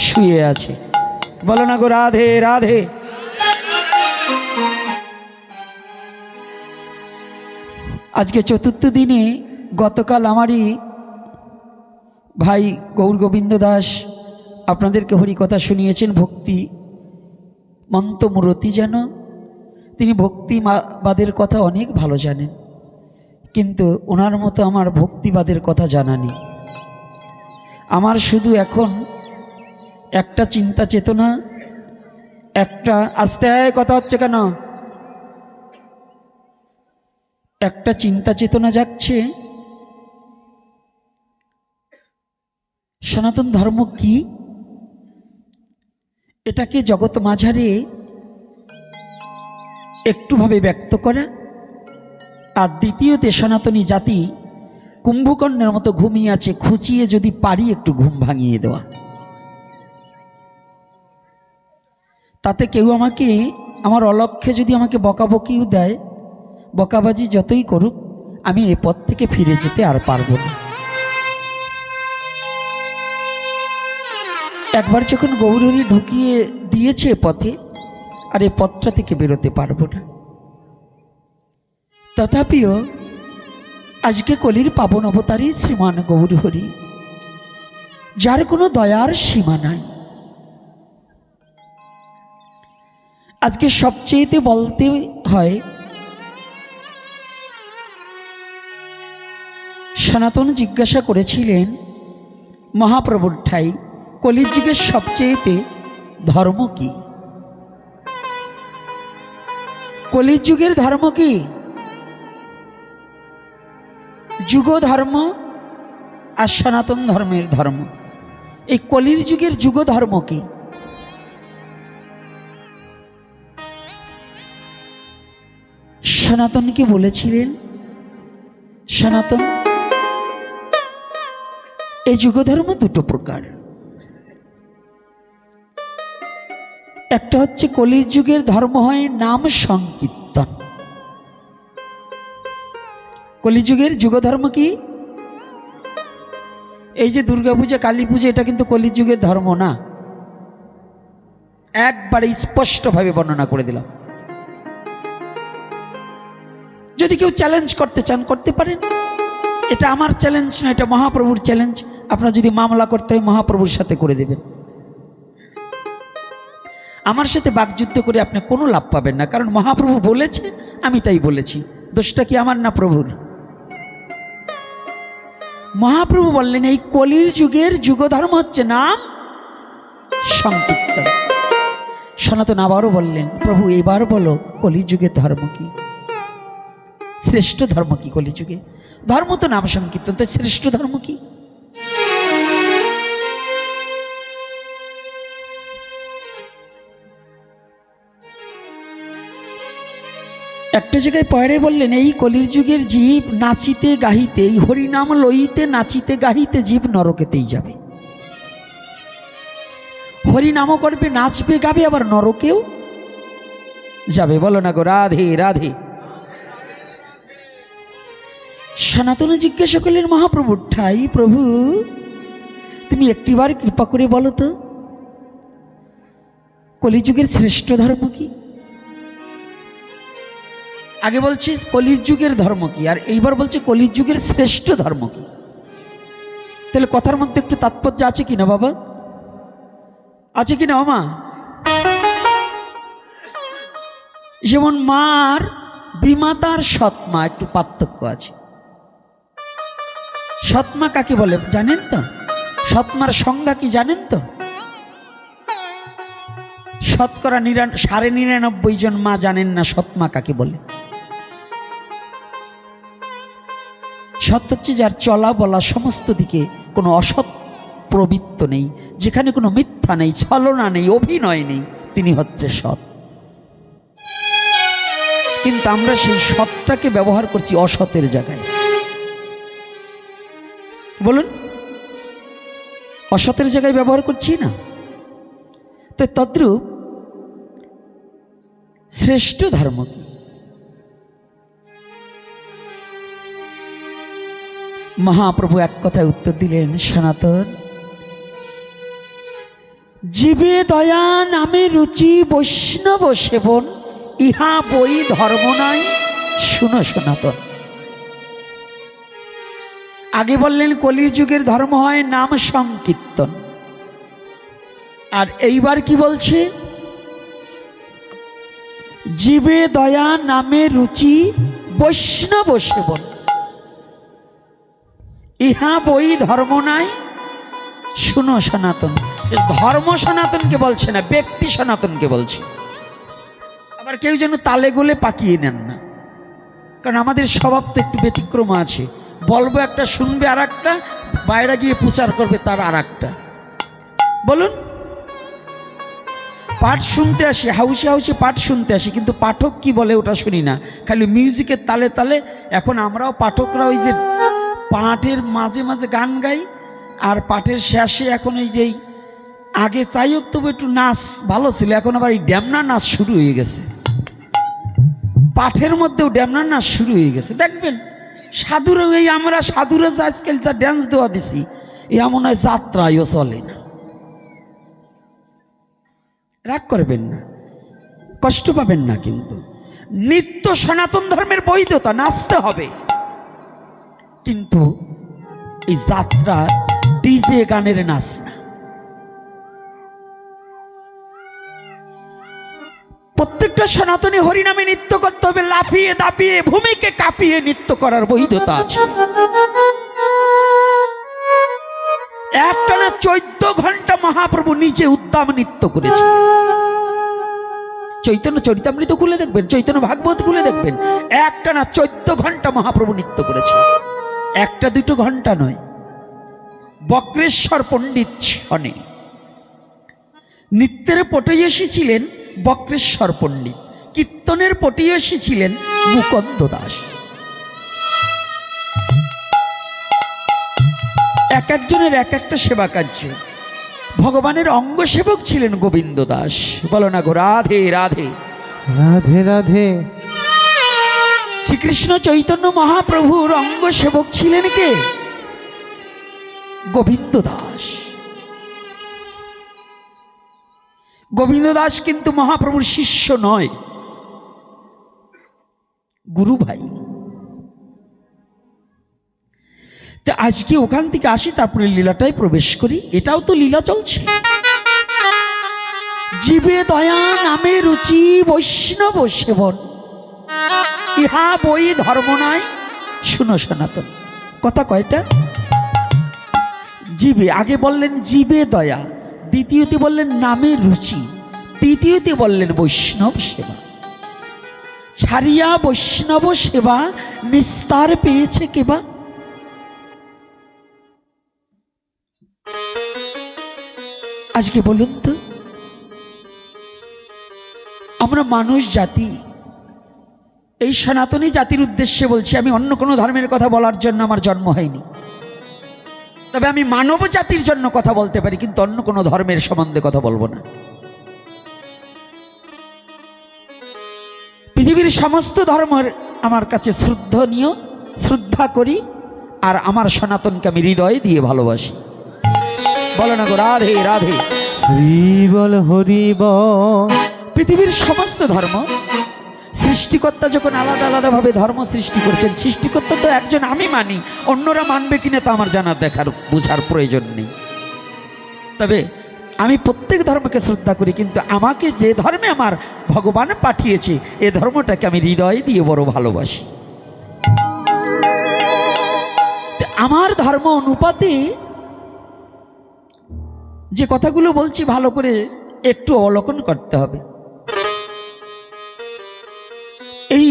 শুয়ে আছে। বলো না গো রাধে রাধে। আজকে চতুর্থ দিনে গতকাল আমারই ভাই গৌর গোবিন্দ দাস আপনাদেরকে হরিকথা শুনিয়েছেন। ভক্তি মন্ত্রমূরতি যেন তিনি ভক্তিবাদের কথা অনেক ভালো জানেন, কিন্তু ওনার মতো আমার ভক্তিবাদের কথা জানা নেই। আমার শুধু এখন একটা চিন্তা চেতনা, একটা আস্তে কথা হচ্ছে কেন, একটা চিন্তা চেতনা যাচ্ছে, সনাতন ধর্ম কি, এটাকে জগৎ মাঝারে একটুভাবে ব্যক্ত করা। আর দ্বিতীয়তে সনাতনী জাতি কুম্ভকর্ণের মতো ঘুমিয়ে আছে, খুঁচিয়ে যদি পারি একটু ঘুম ভাঙিয়ে দেওয়া। তাতে কেউ আমাকে আমার অলক্ষ্যে যদি আমাকে বকাবকিও দেয়, বকাবাজি যতই করুক, আমি এ পথ থেকে ফিরে যেতে আর পারবো না। একবার যখন গৌরহরি ঢুকিয়ে দিয়েছে পথে, আর এ পথটা থেকে বেরোতে পারবো না। তথাপিও আজকে কলির পাবন অবতারী শ্রীমান গৌরহরি, যার কোনো দয়ার সীমা নাই, আজকে সবচেয়েতে বলতে হয় সনাতন জিজ্ঞাসা করেছিলেন মহাপ্রভুর ঠাই, কলির যুগের সবচেয়েতে ধর্ম কি? কলির যুগের ধর্ম কি? যুগ ধর্ম আর সনাতন ধর্মের ধর্ম। এই কলির যুগের যুগ ধর্ম কি? সনাতনকে বলেছিলেন, সনাতন এই যুগ ধর্ম দুটো প্রকার। একটা হচ্ছে কলির যুগের ধর্ম হয় নাম সংকীর্তন। কলিযুগের যুগ ধর্ম কি? এই যে দুর্গাপূজা, কালী পূজা, এটা কিন্তু কলিযুগের ধর্ম না। একবারে স্পষ্টভাবে বর্ণনা করে দিলাম। যদি কেউ চ্যালেঞ্জ করতে চান করতে পারেন, এটা আমার চ্যালেঞ্জ না, এটা মহাপ্রভুর চ্যালেঞ্জ। আপনার যদি মামলা করতে হয় মহাপ্রভুর সাথে করে দেবেন। আমার সাথে বাকযুদ্ধ করে আপনি কোনো লাভ পাবেন না, কারণ মহাপ্রভু বলেছে, আমি তাই বলেছি। দোষটা কি আমার না প্রভুর? মহাপ্রভু বললেন এই কলির যুগের যুগ ধর্ম হচ্ছে নাম সংকীর্তন। সনাতন আবারও বললেন, প্রভু এবার বলো কলির যুগের ধর্ম কি? শ্রেষ্ঠ ধর্ম কি কলিযুগে? ধর্ম তো নাম সংকীর্তন, তো শ্রেষ্ঠ ধর্ম কি? একটা জায়গায় পরে বললেন, এই কলির যুগের জীব নাচিতে গাহিতে, এই হরিনাম লইতে নাচিতে গাহিতে জীব নরকেতেই যাবে। হরিনামও করবে, নাচবে গাবে, আবার নরকেও যাবে। বলো না গো রাধে রাধে। সনাতনে জিজ্ঞাসা করলেন মহাপ্রভুর ঠাই, প্রভু তুমি একটিবার কৃপা করে বলো তো কলিযুগের শ্রেষ্ঠ ধর্ম কি? আগে বলছি কলির যুগের ধর্ম কি, আর এইবার বলছে কলির যুগের শ্রেষ্ঠ ধর্ম কি। তাহলে কথার মধ্যে একটু তাৎপর্য আছে কিনা বাবা? আছে কিনা মা? যেমন মার বিমাতার সৎমা একটু পার্থক্য আছে। সৎমা কাকে বলে জানেন তো? সৎমার সংজ্ঞা কি জানেন তো? শতকরা 99.5 জন মা জানেন না সৎমা কাকে বলে। সৎ হচ্ছে যার চলা বলা সমস্ত দিকে কোনো অসৎ প্রবৃত্ত নেই, যেখানে কোনো মিথ্যা নেই, ছলনা নেই, অভিনয় নেই, তিনি হচ্ছে সৎ। কিন্তু আমরা সেই সৎটাকে ব্যবহার করছি অসতের জায়গায়। বলুন, অসতের জায়গায় ব্যবহার করছি না? তো তদ্রূপ শ্রেষ্ঠ ধর্ম কি? মহাপ্রভু এক কথায় উত্তর দিলেন, সনাতন জীবে দয়া নামে রুচি বৈষ্ণব সেবন, ইহা বই ধর্ম নয় শুনো সনাতন। আগে বললেন কলির যুগের ধর্ম হয় নাম সংকীর্তন, আর এইবার কি বলছে? জীবে দয়া নামে রুচি বৈষ্ণব সেবন, ইহা বই ধর্ম নাই শুনো সনাতন। ধর্ম সনাতনকে বলছে না, ব্যক্তি সনাতনকে বলছে। আবার কেউ যেন তালে গোলে পাকিয়ে নেন না, কারণ আমাদের স্বভাব তো একটু ব্যতিক্রম আছে। বলবো একটা, শুনবে আর একটা, বাইরে গিয়ে প্রচার করবে তার আর একটা। বলুন, পাঠ শুনতে আসি, হাউসে হাউসে পাঠ শুনতে আসি, কিন্তু পাঠক কি বলে ওটা শুনি না, খালি মিউজিকের তালে তালে। এখন আমরাও পাঠকরা ওই যে পাঠের মাঝে মাঝে গান গাই, আর পাঠের শেষে এখন ওই যেই আগে চাই হোক তবু একটু নাচ ভালো ছিল, এখন আবার এই ড্যামনা নাচ শুরু হয়ে গেছে। পাঠের মধ্যেও ড্যামনা নাচ শুরু হয়ে গেছে। দেখবেন সাধুরা, এই আমরা সাধুরা আজকাল যা ড্যান্স দেওয়া দিছি, এমন হয় যাত্রায়ও চলে না। রাগ করবেন না, কষ্ট পাবেন না, কিন্তু নিত্য সনাতন ধর্মের বৈধতা, নাচতে হবে। কিন্তু এই যাত্রা ডিজে গানের নাচ না। প্রত্যেকটা সনাতনী হরিনামে নৃত্য করতে হবে, লাফিয়ে দাপিয়ে ভূমিকে কাঁপিয়ে নৃত্য করার বৈধতা আছে। একটানা 14 ঘন্টা মহাপ্রভু নিজে উদ্দাম নৃত্য করেছে। চৈতন্য চরিতামৃত খুলে দেখবেন, চৈতন্য ভাগবত খুলে দেখবেন, একটানা 14 ঘন্টা মহাপ্রভু নৃত্য করেছে। একটা দুটো ঘন্টা নয়। বক্রেশ্বর পণ্ডিত শনে নৃত্যের পটৈয়সী ছিলেন বক্রেশ্বর পণ্ডিত, কীর্তনের পটৈয়সী ছিলেন মুকুন্দ দাস। এক একজনের এক একটা সেবা কার্য। ভগবানের অঙ্গ সেবক ছিলেন গোবিন্দ দাস। বলো না গো রাধে রাধে রাধে রাধে। শ্রীকৃষ্ণ চৈতন্য মহাপ্রভুর অঙ্গ সেবক ছিলেন কে? গোবিন্দ দাস। গোবিন্দ দাস কিন্তু মহাপ্রভুর শিষ্য নয়, গুরু ভাই। তো আজকে ওখান থেকে আসি, তারপরে লীলাটাই প্রবেশ করি। এটাও তো লীলা চলছে। জীবে দয়া নামে রুচি বৈষ্ণব সেবন, ইহা বই ধর্ম নয় শুনো সনাতন। কথা কয়টা? জীবে, আগে বললেন জীবে দয়া, দ্বিতীয়তে বললেন নামে রুচি, তৃতীয়তে বললেন বৈষ্ণব সেবা। ছাড়িয়া বৈষ্ণব সেবা নিস্তার পেয়েছে কেবা? আজকে বলুন তো, আমরা মানুষ জাতি, এই সনাতনী জাতির উদ্দেশ্যে বলছি, আমি অন্য কোনো ধর্মের কথা বলার জন্য আমার জন্ম হয়নি। তবে আমি মানব জাতির জন্য কথা বলতে পারি, কিন্তু অন্য কোনো ধর্মের সম্বন্ধে কথা বলবো না। পৃথিবীর সমস্ত ধর্মের আমার কাছে শ্রদ্ধনীয়, শ্রদ্ধা করি, আর আমার সনাতনকে আমি হৃদয় দিয়ে ভালোবাসি। বলো না গো রাধে রাধে। হরি বল হরি বল। পৃথিবীর সমস্ত ধর্ম, সৃষ্টিকর্তা যখন আলাদা আলাদাভাবে ধর্ম সৃষ্টি করেছেন, সৃষ্টিকর্তা তো একজন, আমি মানি, অন্যরা মানবে কিনা তা আমার জানার দেখার বোঝার প্রয়োজন নেই। তবে আমি প্রত্যেক ধর্মকে শ্রদ্ধা করি, কিন্তু আমাকে যে ধর্মে আমার ভগবান পাঠিয়েছে, এ ধর্মটাকে আমি হৃদয় দিয়ে বড় ভালোবাসি। আমার ধর্ম অনুপাতে যে কথাগুলো বলছি ভালো করে একটু অবলোকন করতে হবে। এই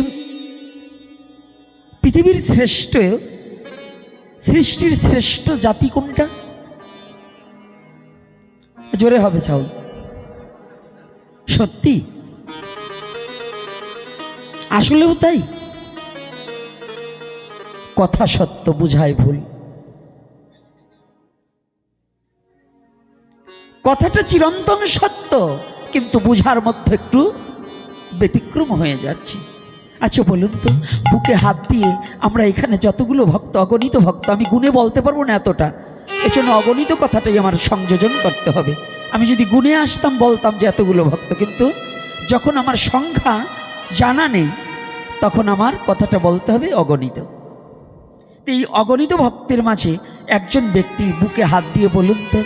পৃথিবীর শ্রেষ্ঠ, সৃষ্টির শ্রেষ্ঠ জাতি কোনটা? জোরে হবে চাউল। সত্যি? আসলেও তাই? কথা সত্য, বুঝায় ভুল। কথাটা চিরন্তন সত্য, কিন্তু বুঝার মধ্যে একটু ব্যতিক্রম হয়ে যাচ্ছে। আচ্ছা বলুন তো, বুকে হাত দিয়ে আমরা এখানে যতগুলো ভক্ত, অগণিত ভক্ত, আমি গুণে বলতে পারবো না এতটা, এজন্য অগণিত কথাটাই আমার সংযোজন করতে হবে। আমি যদি গুনে আসতাম বলতাম যে এতগুলো ভক্ত, কিন্তু যখন আমার সংখ্যা জানা নেই তখন আমার কথাটা বলতে হবে অগণিত। তো এই অগণিত ভক্তের মাঝে একজন ব্যক্তি বুকে হাত দিয়ে বলুন তো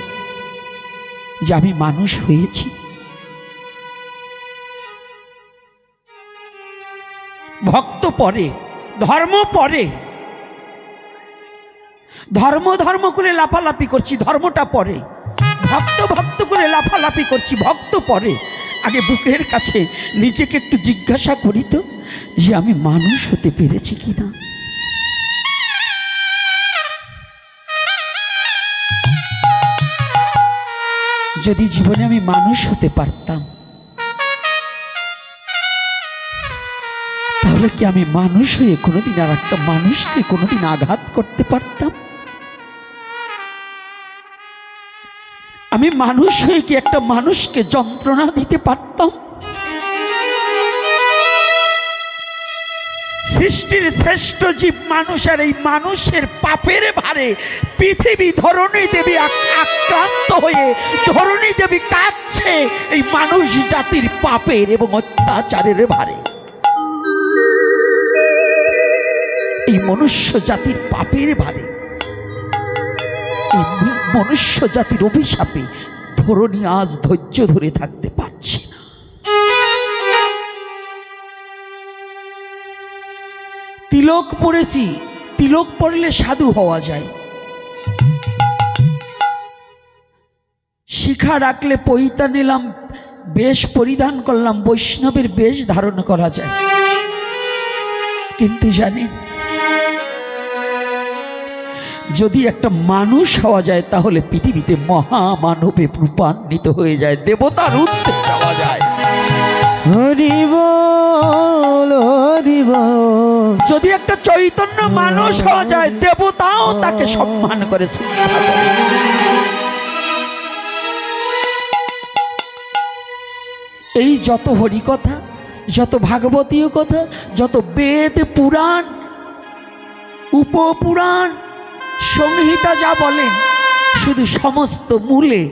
যে আমি মানুষ হয়েছি। ভক্ত পরে, ধর্ম পরে, ধর্ম ধর্ম করে লাফালাফি করছি, ধর্মটা পরে, ভক্ত ভক্ত করে লাফালাফি করছি, ভক্ত পরে। আগে বুকের কাছে নিজেকে একটু জিজ্ঞাসা করি তো যে আমি মানুষ হতে পেরেছি কিনা। যদি জীবনে আমি মানুষ হতে পারতাম তাহলে কি আমি মানুষ হয়ে কোনোদিন আর একটা মানুষকে কোনোদিন আঘাত করতে পারতাম? আমি মানুষ হয়ে কি একটা মানুষকে যন্ত্রণা দিতে পারতাম? সৃষ্টির শ্রেষ্ঠ জীব মানুষ, আর এই মানুষের পাপের ভারে পৃথিবী ধরণী দেবী আক্রান্ত হয়ে ধরণী দেবী কাঁদছে এই মানুষ জাতির পাপের এবং অত্যাচারের ভারে। এই মনুষ্য জাতির পাপের ভারে, এই মনুষ্য জাতির অভিশাপে ধরণী আজ ধৈর্য ধরে থাকতে পারছে না। তিলক পড়েছি, তিলক পড়লে সাধু হওয়া যায়, শিখা রাখলে পৈতা নিলাম, বেশ পরিধান করলাম, বৈষ্ণবের বেশ ধারণ করা যায়। কিন্তু জানেন, যদি একটা মানুষ হওয়া যায় তাহলে পৃথিবীতে মহামানবে রূপান্বিত হয়ে যায়, দেবতার ঊর্ধ্বে যাওয়া যায়। হরি বল হরি বল। যদি একটা চৈতন্য মানুষ হওয়া যায় দেবতাও তাকে সম্মান করে, শ্রদ্ধা করে। এই যত হরি কথা, যত ভাগবতীয় কথা, যত বেদ পুরাণ উপপুরাণ সংহিতা যা বলেন, শুধু সমস্ত মূলে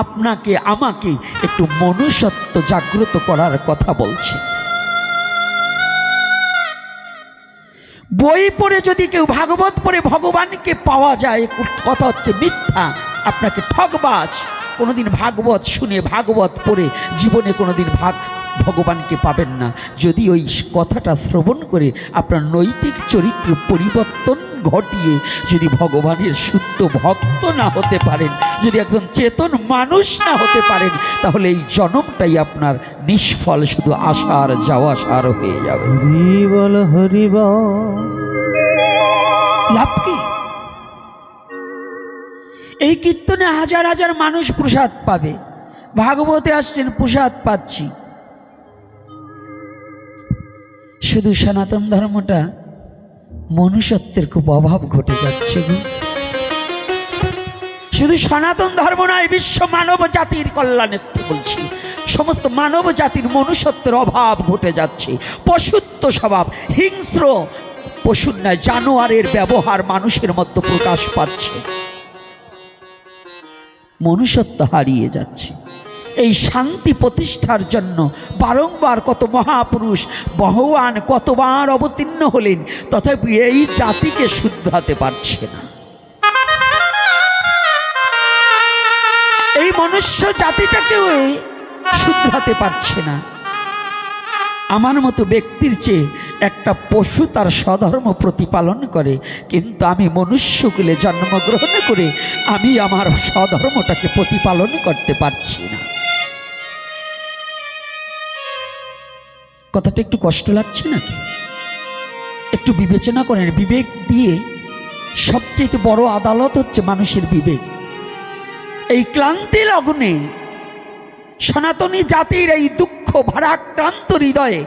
আপনাকে আমাকে একটু মনুষ্যত্ব জাগ্রত করার কথা বলছে। বই পড়ে যদি কেউ ভাগবত পড়ে ভগবানকে পাওয়া যায়, কথা হচ্ছে মিথ্যা, আপনাকে ঠকবাজ। কোনোদিন ভাগবত শুনে ভাগবত পড়ে জীবনে কোনোদিন ভগবানকে পাবেন না। যদি ওই কথাটা শ্রবণ করে আপনার নৈতিক চরিত্র পরিবর্তন ঘটিয়ে যদি ভগবানের শুদ্ধ ভক্ত না হতে পারেন, যদি একজন চেতন মানুষ না হতে পারেন, তাহলে এই জন্মটাই আপনার নিষ্ফল, শুধু আশার যাওয়া সার হয়ে যাবে। হরি বল হরি বল। লাভ কি? এই কীর্তনে হাজার হাজার মানুষ প্রসাদ পাবে, ভাগবতে আসছেন প্রসাদ পাচ্ছি, শুধু সনাতন ধর্মটা মনুষ্যত্বের খুব অভাব ঘটে যাচ্ছে। শুধু সনাতন ধর্ম নয়, বিশ্ব মানব জাতির কল্যাণের বলছি, সমস্ত মানব জাতির মনুষ্যত্বের অভাব ঘটে যাচ্ছে। পশুত্ব স্বভাব, হিংস্র পশুর নয় জানোয়ারের ব্যবহার মানুষের মধ্যে প্রকাশ পাচ্ছে, মনুষ্যত্ব হারিয়ে যাচ্ছে। এই শান্তি প্রতিষ্ঠার জন্য বারংবার কত মহাপুরুষ ভগবান কতবার অবতীর্ণ হলেন, তথাপি এই জাতিকে শুধরাতে পারছে না। এই মনুষ্য জাতিটাকেও শুধরাতে পারছে না। আমার মতো ব্যক্তির চেয়ে একটা পশু তার স্বধর্ম প্রতিপালন করে, কিন্তু আমি মনুষ্যকুলে জন্মগ্রহণ করে আমি আমার স্বধর্মটাকে প্রতিপালন করতে পারছি না। কথাটা একটু কষ্ট লাগছে নাকি? একটু বিবেচনা করেন। বিবেক দিয়ে সবচেয়ে বড় আদালত হচ্ছে মানুষের বিবেক। এই ক্লান্তি লগ্নে সনাতনী জাতির এই দুঃখ ভারাক্রান্ত হৃদয়ে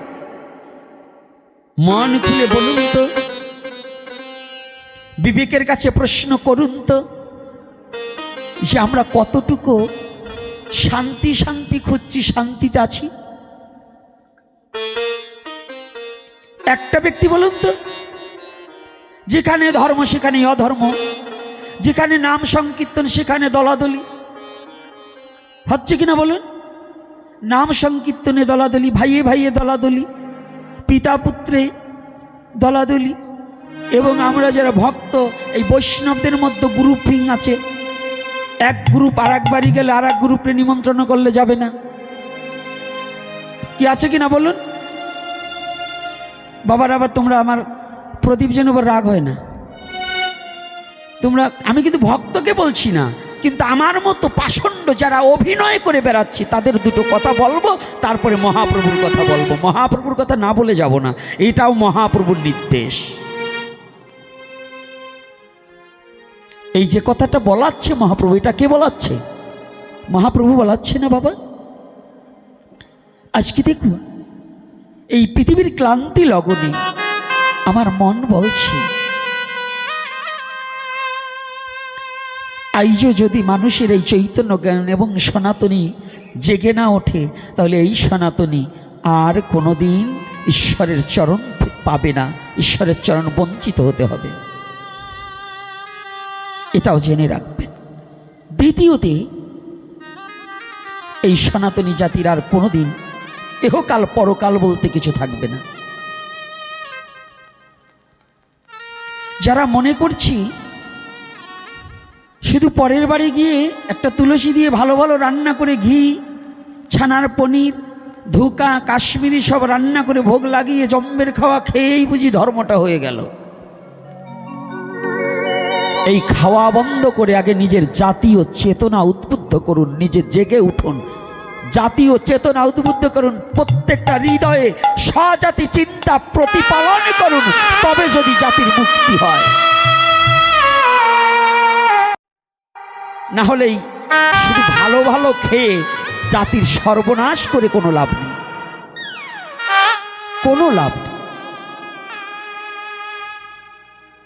মন খুলে বলুন তো, বিবেকের কাছে প্রশ্ন করুন তো, যে আমরা কতটুকু শান্তি শান্তি খুঁজছি, শান্তিতে আছি? একটা ব্যক্তি বলুন তো, যেখানে ধর্ম সেখানে অধর্ম, যেখানে নাম সংকীর্তন সেখানে দলাদলি, হচ্ছে কিনা বলুন? নাম সংকীর্তনে দলাদলি, ভাইয়ে ভাইয়ে দলাদলি, পিতা পুত্রে দলাদলি, এবং আমরা যারা ভক্ত এই বৈষ্ণবদের মধ্যে গ্রুপিং আছে। এক গ্রুপ আর এক বাড়ি গেলে আর এক গ্রুপে নিমন্ত্রণ করলে যাবে না, কি আছে কিনা বলুন? বাবার আবার তোমরা আমার প্রদীপ যেন আবার রাগ হয় না তোমরা, আমি কিন্তু ভক্তকে বলছি না, কিন্তু আমার মতো পাষণ্ড যারা অভিনয় করে বেড়াচ্ছি তাদের দুটো কথা বলবো, তারপরে মহাপ্রভুর কথা বলবো। মহাপ্রভুর কথা না বলে যাব না, এটাও মহাপ্রভুর নির্দেশ। এই যে কথাটা বলাচ্ছে মহাপ্রভু, এটা কে বলাচ্ছে? মহাপ্রভু বলাচ্ছে না বাবা। আজকে দেখব এই পৃথিবীর ক্লান্তি লগনে আমার মন বলছে, আইজও যদি মানুষের এই চৈতন্য জ্ঞান এবং সনাতনী জেগে না ওঠে, তাহলে এই সনাতনী আর কোনোদিন ঈশ্বরের চরণ পাবে না, ঈশ্বরের চরণ বঞ্চিত হতে হবে, এটাও জেনে রাখবেন। দ্বিতীয়তে, এই সনাতনী জাতির আর কোনোদিন এহকাল পরকাল বলতে কিছু থাকবে না। যারা মনে করছি শুধু পরের বাড়ি গিয়ে একটা তুলসী দিয়ে ভালো ভালো রান্না করে ঘি, ছানার পনির, ধোকা, কাশ্মীরি সব রান্না করে ভোগ লাগিয়ে জম্মের খাওয়া খেয়েই বুঝি ধর্মটা হয়ে গেল, এই খাওয়া বন্ধ করে আগে নিজের জাতীয় চেতনা উদ্বুদ্ধ করুন, নিজে জেগে উঠুন, জাতীয় চেতনা উদ্বুদ্ধ করুন, প্রত্যেকটা হৃদয়ে স্বজাতি চিন্তা প্রতিপালন করুন, তবে যদি জাতির মুক্তি হয়। না হলেই শুধু ভালো ভালো খেয়ে জাতির সর্বনাশ করে কোনো লাভ নেই, কোনো লাভ নেই।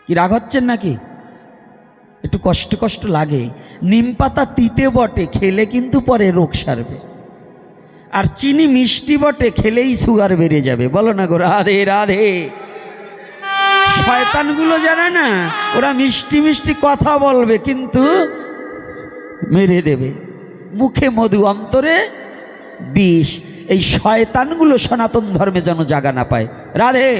কি রাগ হচ্ছেন নাকি? একটু কষ্ট কষ্ট লাগে। নিম পাতা তিতে বটে, খেলে কিন্তু পরে রোগ সারবে, আর চিনি মিষ্টি বটে, খেলেই সুগার বেড়ে যাবে। বলো না গো রাধে রাধে। শয়তানগুলো জানে না, ওরা মিষ্টি মিষ্টি কথা বলবে কিন্তু মেরে দেবে, মুখে মধু অন্তরে বিষ। এই শয়তানগুলো সনাতন ধর্মে যেন জাগা না পায়। রাধে।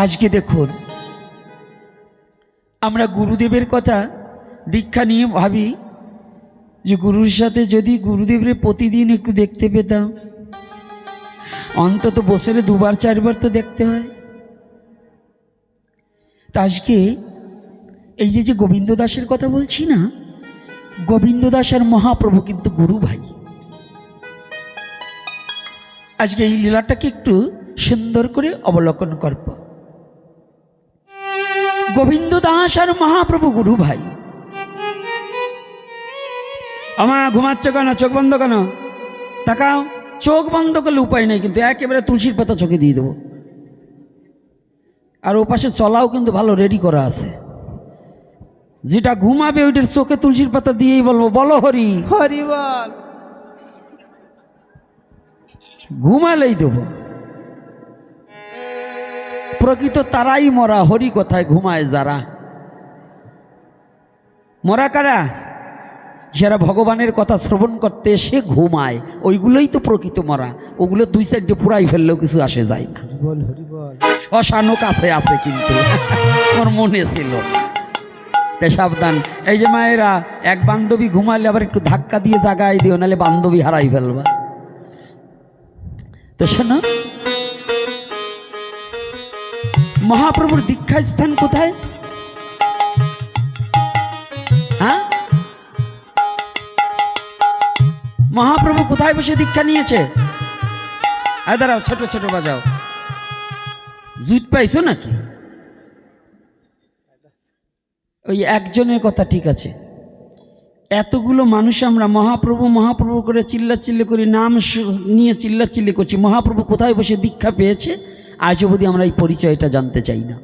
আজকে দেখুন, আমরা গুরুদেবের কথা দীক্ষা নিয়ে ভাবি যে গুরুর সাথে যদি গুরুদেবের প্রতিদিন একটু দেখতে পেতাম, অন্তত বছরে 2-4 বার তো দেখতে হয়। তা আজকে এই যে গোবিন্দ দাসের কথা বলছি না, গোবিন্দ দাস আর মহাপ্রভু কিন্তু গুরু ভাই। আজকে এই লীলাটাকে একটু সুন্দর করে অবলোকন করব। গোবিন্দ দাস আর মহাপ্রভু গুরু ভাই। আমা ঘুমাচ্ছ কেন? চোখ বন্ধ কেন? তাকাও। চোখ বন্ধ করলে উপায় নেই, কিন্তু একেবারে তুলসীর পাতা চোখে দিয়ে দেবো। আর ও পাশে চলাও কিন্তু ভালো রেডি করা আছে, যেটা ঘুমাবে ওইটার চোখে তুলসীর পাতা দিয়েই বলবো, বলো হরি হরি বল। ঘুমালেই দেবো। প্রকৃত তারাই মরা, হরি কোথায় ঘুমায় যারা। মরা কারা? যারা ভগবানের কথা শ্রবণ করতে এসে ঘুমায়, ওইগুলোই তো প্রকৃত মরা। ওগুলো 2 সাইডে পুরাই ফেললেও কিছু আসে যায় না। শ্মশানও কাছে আছে, কিন্তু ওর মনে ছিল। তাই সাবধান। এই যে মায়েরা, এক বান্ধবী ঘুমালে আবার একটু ধাক্কা দিয়ে জাগায় দিও, নাহলে বান্ধবী হারাই ফেলবা। তো শোনো, মহাপ্রভুর দীক্ষা স্থান কোথায়? হ্যাঁ, মহাপ্রভু কোথায় বসে দীক্ষা নিয়েছে? দাঁড়াও, ছোট ছোট বাজাও। জুট পাইছো নাকি? ওই একজনের কথা ঠিক আছে, এতগুলো মানুষ আমরা মহাপ্রভু মহাপ্রভু করে চিল্লাচিল্লি করি, নাম নিয়ে চিল্লাচিল্লি করছি। মহাপ্রভু কোথায় বসে দীক্ষা পেয়েছে আজ অবধি আমরা এই পরিচয়টা জানতে চাই না।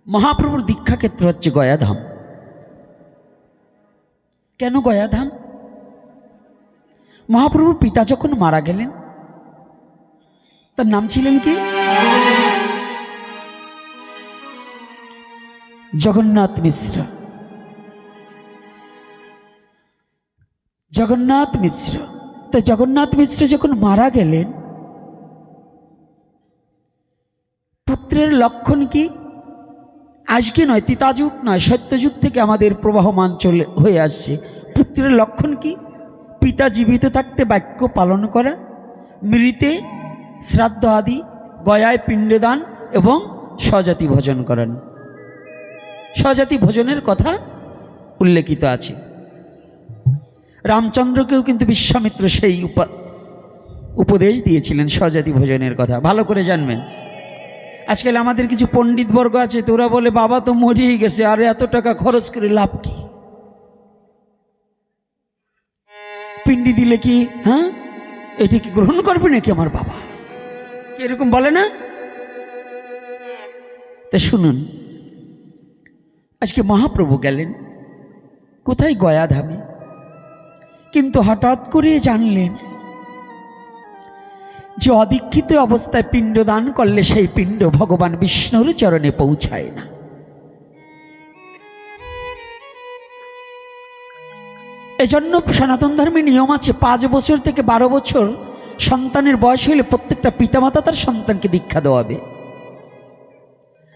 মহাপ্রভুর দীক্ষা ক্ষেত্র হচ্ছে গয়াধাম। কেন গয়াধাম? মহাপ্রভুর পিতা যখন মারা গেলেন, তার নাম ছিলেন কি? জগন্নাথ মিশ্র। জগন্নাথ মিশ্র। তো জগন্নাথ মিশ্র যখন মারা গেলেন, পুত্রের লক্ষণ কি? আজকে নয়, তিতাযুগ নয়, সত্যযুগ থেকে আমাদের প্রবাহমান চলে হয়ে আসছে। পুত্রের লক্ষণ কি? পিতা জীবিত থাকতে বাক্য পালন করা, মৃতে শ্রাদ্ধ আদি, গয়ায় পিণ্ডদান এবং স্বজাতি ভোজন করানো। স্বজাতি ভোজনের কথা উল্লেখিত আছে। রামচন্দ্রকেও কিন্তু বিশ্বামিত্র সেই উপদেশ দিয়েছিলেন স্বজাতি ভোজনের কথা, ভালো করে জানবেন। আজকাল আমাদের কিছু পণ্ডিতবর্গ আছে, তো ওরা বলে বাবা তো মরিয়েই গেছে, আর এত টাকা খরচ করে লাভ কি? পিণ্ডি দিলে কি হ্যাঁ এটি কি গ্রহণ করবে নাকি আমার বাবা? এরকম বলে না? তা শুনুন, আজকে মহাপ্রভু গেলেন কোথায়? গয়াধামে। কিন্তু হঠাৎ করে জানলেন যে অদীক্ষিত অবস্থায় পিণ্ডদান করলে সেই পিণ্ড ভগবান বিষ্ণুর চরণে পৌঁছায় না। এজন্য সনাতন ধর্মে নিয়ম আছে, 5 বছর থেকে 12 বছর সন্তানের বয়স হলে প্রত্যেকটা পিতামাতা তার সন্তানকে দীক্ষা দেওয়াবে।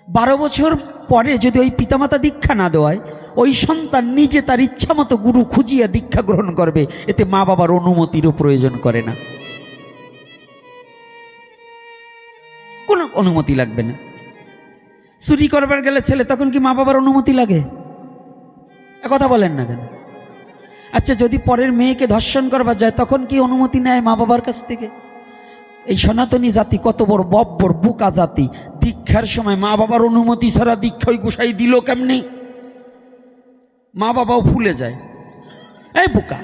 12 বছর পরে যদি ওই পিতামাতা দীক্ষা না দেওয়ায়, ওই সন্তান নিজে তার ইচ্ছা মতো গুরু খুঁজিয়া দীক্ষা গ্রহণ করবে। এতে মা বাবার অনুমতিরও প্রয়োজন করে না, কোনো অনুমতি লাগবে না। চুরি করবার গেলে ছেলে, তখন কি মা বাবার অনুমতি লাগে? কথা বলেন না কেন? আচ্ছা, যদি পরের মেয়েকে ধর্ষণ করবার যায়, তখন কি অনুমতি নেয় মা বাবার কাছ থেকে? এই সনাতনী জাতি কত বড় বব্বর বুকা জাতি, দীক্ষার সময় মা বাবার অনুমতি ছাড়া দীক্ষা ওই গোসাই দিল কেমনি? মা বাবাও ফুলে যায়। এই বুকা,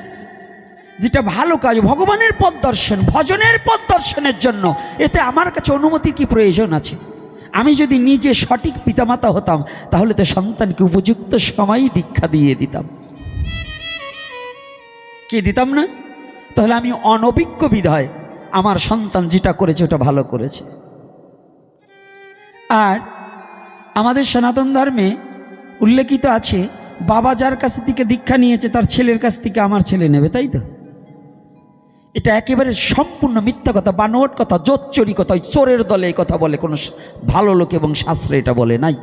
যেটা ভালো কাজ, ভগবানের পথ দর্শন, ভজনের পথ দর্শনের জন্য, এতে আমার কাছে অনুমতির কি প্রয়োজন আছে? আমি যদি নিজে সঠিক পিতামাতা হতাম, তাহলে তো সন্তানকে উপযুক্ত সময়ই দীক্ষা দিয়ে দিতাম। কি দিতাম না? তাহলে আমি অনভিজ্ঞ বিধায় আমার সন্তান যেটা করেছে ওটা ভালো করেছে। আর আমাদের সনাতন ধর্মে উল্লেখিত আছে, বাবা যার কাছ থেকে দীক্ষা নিয়েছে তার ছেলের কাছ থেকে আমার ছেলে নেবে, তাই তো? এটা একেবারে সম্পূর্ণ মিথ্যা কথা, বানোয়াট কথা, জোচ্চুরি কথা। ওই চোরের দলে এই কথা বলে কোনো ভালো লোক এবং শাস্ত্রে এটা বলে নাই।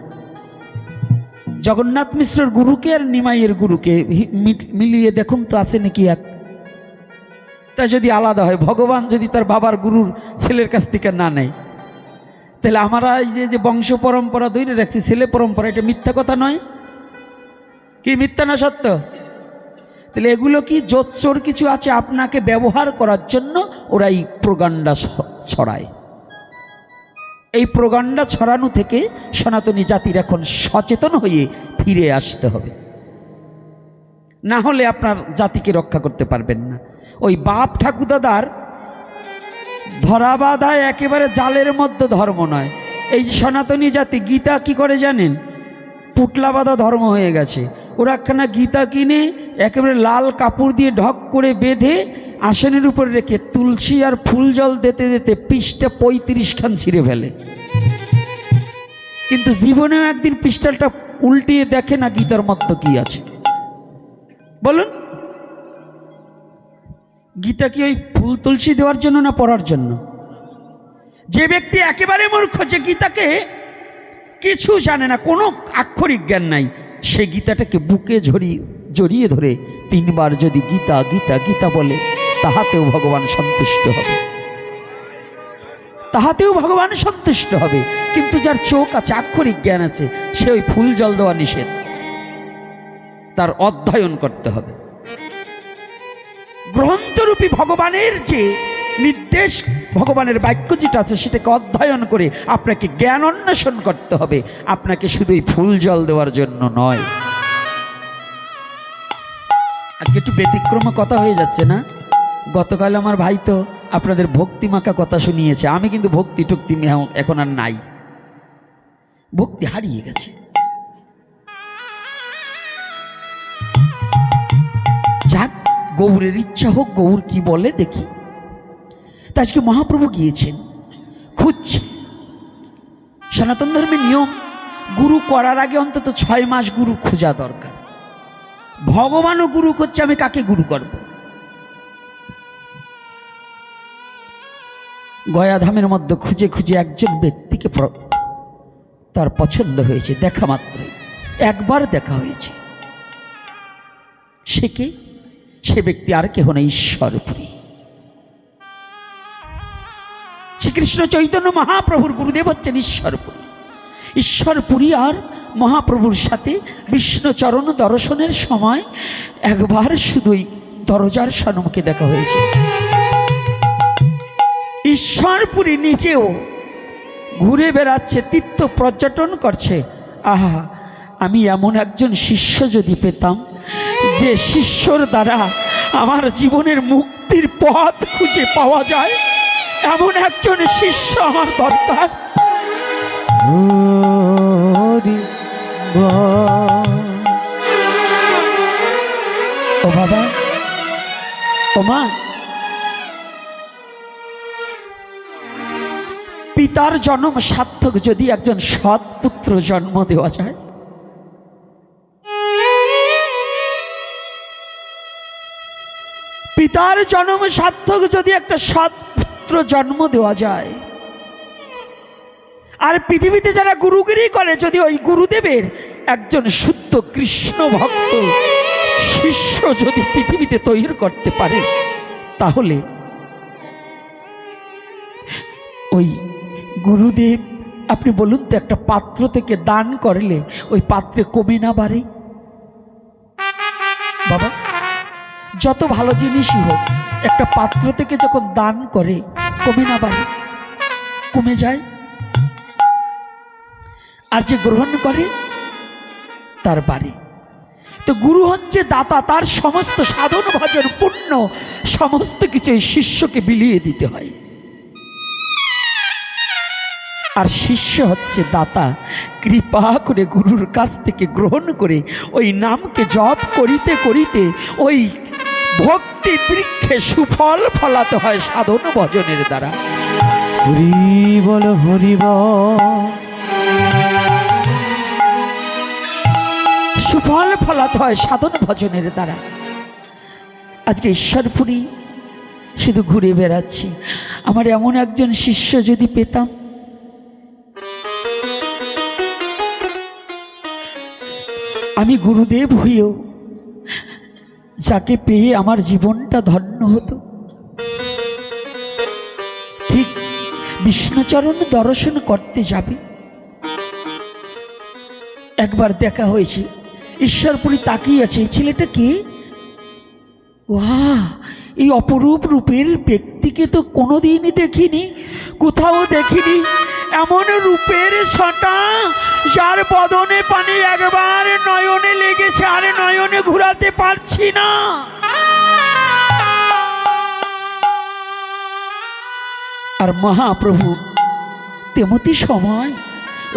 জগন্নাথ মিশ্রের গুরুকে আর নিমাইয়ের গুরুকে মিলিয়ে দেখুন তো আছে নাকি এক? তা যদি আলাদা হয়, ভগবান যদি তার বাবার গুরুর ছেলের কাছ থেকে না নেয়, তাহলে আমরা এই যে বংশ পরম্পরা ধরে রাখছি, ছেলে পরম্পরা, এটা মিথ্যা কথা নয় কি? মিথ্যা না সত্য? তাহলে এগুলো কি জোচ্চোর কিছু আছে আপনাকে ব্যবহার করার জন্য? ওরা এই প্রোগান্ডা ছড়ায়। এই প্রোগান্ডা ছড়ানো থেকে সনাতনী জাতির এখন সচেতন হয়ে ফিরে আসতে হবে, না হলে আপনার জাতিকে রক্ষা করতে পারবেন না। ওই বাপ ঠাকুরদাদার ধরাবাধায় একেবারে জালের মধ্যে ধর্ম নয়। এই যে সনাতনী জাতি গীতা কি করে জানেন? পুটলা বাঁধা ধর্ম হয়ে গেছে। ওরা একখানা গীতা কিনে একেবারে লাল কাপড় দিয়ে ঢক করে বেঁধে আসনের উপরে রেখে তুলসী আর ফুল জল দিতে দিতে পৃষ্ঠা 35 খান ছিঁড়ে ফেলে, কিন্তু জীবনেও একদিন পৃষ্ঠাটা উল্টিয়ে দেখে না গীতার মধ্যে কি আছে। বলুন, গীতা কি ওই ফুল তুলসী দেওয়ার জন্য না পড়ার জন্য? যে ব্যক্তি একেবারে মূর্খ, যে গীতাকে কিছু জানে না, কোনো আক্ষরিক জ্ঞান নাই, সে গীতাটাকে বুকে জড়িয়ে ধরে 3 বার যদি গীতা গীতা গীতা বলে, তাহাতেও ভগবান সন্তুষ্ট হবে, তাহাতেও ভগবান সন্তুষ্ট হবে। কিন্তু যার চোখ আছে, আক্ষরিক জ্ঞান আছে, সে ওই ফুল জল দেওয়া নিষেধ, তার অধ্যয়ন করতে হবে। গ্রন্থরূপী ভগবানের যে নির্দেশ, ভগবানের বাক্য যেটা আছে, সেটাকে অধ্যয়ন করে আপনাকে জ্ঞান অন্বেষণ করতে হবে, আপনাকে শুধু এই ফুল জল দেওয়ার জন্য নয়। আজকে একটু ব্যতিক্রম কথা হয়ে যাচ্ছে না? গতকাল আমার ভাই তো আপনাদের ভক্তিমাখা কথা শুনিয়েছে। আমি কিন্তু ভক্তি টক্তি এখন আর নাই, ভক্তি হারিয়ে গেছে। যাক, গৌরের ইচ্ছা হোক, গৌর কি বলে দেখি। তা আজকে মহাপ্রভু গিয়েছেন, খুঁজছে। সনাতন ধর্মের নিয়ম, গুরু করার আগে অন্তত 6 মাস গুরু খোঁজা দরকার। ভগবানও গুরু করছে, আমি কাকে গুরু করব? গয়াধামের মধ্যে খুঁজে খুঁজে একজন ব্যক্তিকে তার পছন্দ হয়েছে, দেখা মাত্রই, একবার দেখা হয়েছে। সে কে? সে ব্যক্তি আর কেহ না, ঈশ্বরপুরী। শ্রীকৃষ্ণ চৈতন্য মহাপ্রভুর গুরুদেব হচ্ছেন ঈশ্বরপুরী। ঈশ্বরপুরী আর মহাপ্রভুর সাথে বিষ্ণুচরণ দর্শনের সময় একবার শুধুই দরজার সম্মুখে দেখা হয়েছে। ঈশ্বরপুরী নিজেও ঘুরে বেড়াচ্ছে, তীর্থ পর্যটন করছে। আহা, আমি এমন একজন শিষ্য যদি পেতাম, যে শিষ্যর দ্বারা আমার জীবনের মুক্তির পথ খুঁজে পাওয়া যায়, এমন একজন শিষ্য আমার দরকার। ও বাবা, ও মা, পিতার জন্ম সার্থক যদি একজন সৎ পুত্র জন্ম দেওয়া যায়, পিতার জন্ম সার্থক যদি একটা সৎ পুত্র জন্ম দেওয়া যায়, আর পৃথিবীতে যারা গুরুগিরি করে যদি ওই গুরুদেবের একজন শুদ্ধ কৃষ্ণ ভক্ত শিষ্য যদি পৃথিবীতে তৈরি করতে পারে, তাহলে ওই গুরুদেব, আপনি বলুন তো, একটা পাত্র থেকে দান করলে ওই পাত্রে কমে না বাড়ে? বাবা, যত ভালো জিনিসই হোক, একটা পাত্র থেকে যখন দান করে কমে না বাড়ে? কমে যায়। আর যে গ্রহণ করে তার বাড়ে। তো গুরু হচ্ছে দাতা, তার সমস্ত সাধন ভজন পুণ্য সমস্ত কিছু এই শিষ্যকে বিলিয়ে দিতে হয়। আর শিষ্য হচ্ছে দাতা, কৃপা করে গুরুর কাছ থেকে গ্রহণ করে ওই নামকে জপ করিতে করিতে ওই ভক্তি বৃক্ষে সুফল ফলাতে হয় সাধন ভজনের দ্বারা। হরি বল, হরি বল। সুফল ফলাতে হয় সাধন ভজনের দ্বারা। আজকে ঈশ্বরপুরী শুধু ঘুরে বেড়াচ্ছি, আমার এমন একজন শিষ্য যদি পেতাম, আমি গুরুদেব হয়েও যাকে পেয়ে আমার জীবনটা ধন্য হতো। ঠিক বিষ্ণুচরণ দর্শন করতে যাবে, একবার দেখা হয়েছে, ঈশ্বরপুরী তাকিয়ে আছে, এই ছেলেটা কে? ওয়াহ, এই অপরূপ রূপের ব্যক্তিকে তো কোনোদিনই দেখিনি, কোথাও দেখিনি। এমন রূপের ছটা, যার বদনে পানি একবার নয়নে লেগেছে, আর নয়নে ঘুরাতে পারছি না। আর মহাপ্রভু তেমতি সময়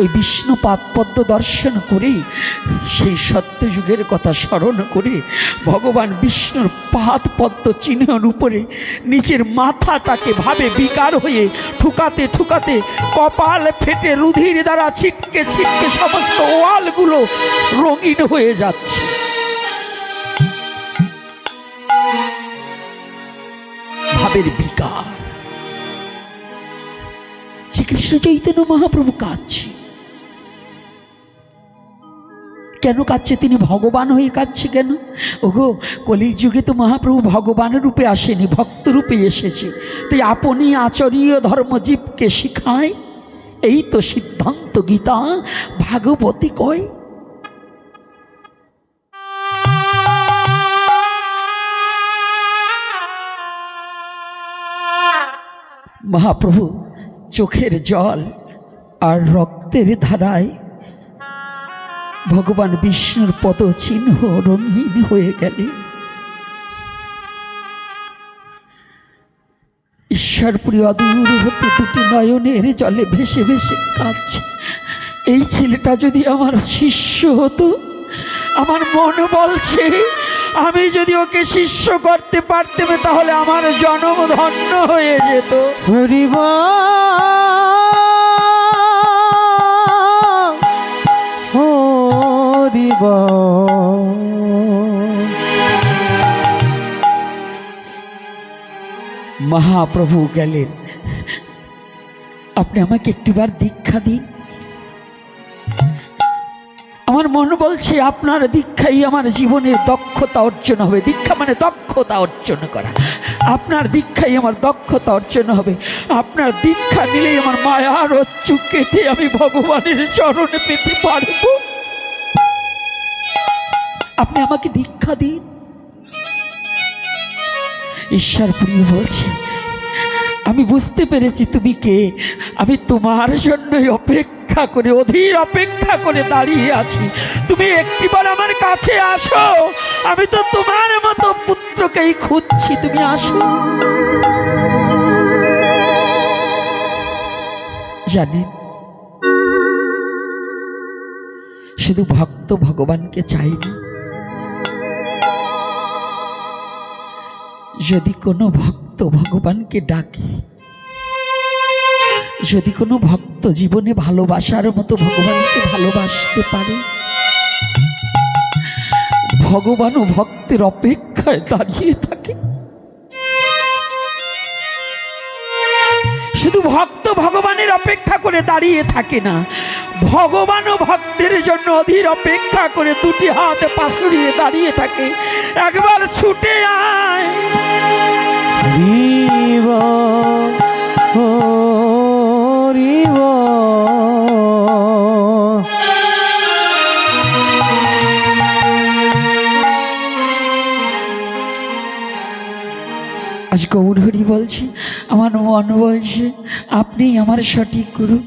ওই বিষ্ণু পাদপদ্ম দর্শন করে, সেই সত্যযুগের কথা স্মরণ করে ভগবান বিষ্ণুর পাদপদ্ম চিহ্নের উপরে নিজের মাথাটাকে ভাবে বিকার হয়ে ঠুকাতে ঠুকাতে কপাল ফেটে রুধির দ্বারা ছিটকে ছিটকে সমস্ত ওয়ালগুলো রঙিন হয়ে যাচ্ছে। ভাবের বিকার। শ্রীকৃষ্ণ চৈতন্য মহাপ্রভু কাঁদছে। কেন কাঁদছে? তিনি ভগবান হয়ে কাঁদছে কেন? ওগো, কলির যুগে তো মহাপ্রভু ভগবানের রূপে আসেনি, ভক্ত রূপে এসেছে। তাই আপনি আচরীয় ধর্মজীবকে শিখায়, এই তো সিদ্ধান্ত গীতা ভাগবতী কয়। মহাপ্রভু চোখের জল আর রক্তের ধারায় ভগবান বিষ্ণুর পদচিহ্ন রঙিন হয়ে গেলে ঈশ্বরপুরী অদূর হতে দুটি নয়নের জলে ভেসে ভেসে কাঁদছে। এই ছেলেটা যদি আমার শিষ্য হতো, আমার মন বলছে আমি যদি ওকে শিষ্য করতে পারতাম তাহলে আমার জন্ম ধন্য হয়ে যেত। হরি বল। মহাপ্রভু গেলেন, আপনি আমাকে একটিবার দীক্ষা দিন। আমার মন বলছে আপনার দীক্ষাই আমার জীবনের দক্ষতা অর্জন হবে। দীক্ষা মানে দক্ষতা অর্জন করা। আপনার দীক্ষাই আমার দক্ষতা অর্জন হবে। আপনার দীক্ষা নিলেই আমার মায়ার রজ্জু কেটে আমি ভগবানের চরণে পেতে পারব। আপনি আমাকে দীক্ষা দিন। ঈশ্বরপুরী বলছি, আমি বুঝতে পেরেছি তুমি কে। আমি তোমার জন্যই অপেক্ষা করে, অধীর অপেক্ষা করে দাঁড়িয়ে আছি। তুমি একটিবার আমার কাছে আসো। আমি তো তোমার মতো পুত্রকেই খুঁজছি, তুমি আসো। জানেন, শুধু ভক্ত ভগবানকে চাই না, যদি কোনো ভক্ত ভগবানকে ডাকে, যদি কোনো ভক্ত জীবনে ভালোবাসার মতো ভগবানকে ভালোবাসতে পারে, ভগবানও ভক্তের অপেক্ষায় দাঁড়িয়ে থাকে। শুধু ভক্ত ভগবানের অপেক্ষা করে দাঁড়িয়ে থাকে না, ভগবানও ভক্তের জন্য অধীর অপেক্ষা করে দুটি হাতে পাশুড়িয়ে দাঁড়িয়ে থাকে। একবার ছুটে আয়। হরিব হরিব আজ গৌর হরি বলছি, আমার মন বলছে আপনি আমার সঠিক গুরু।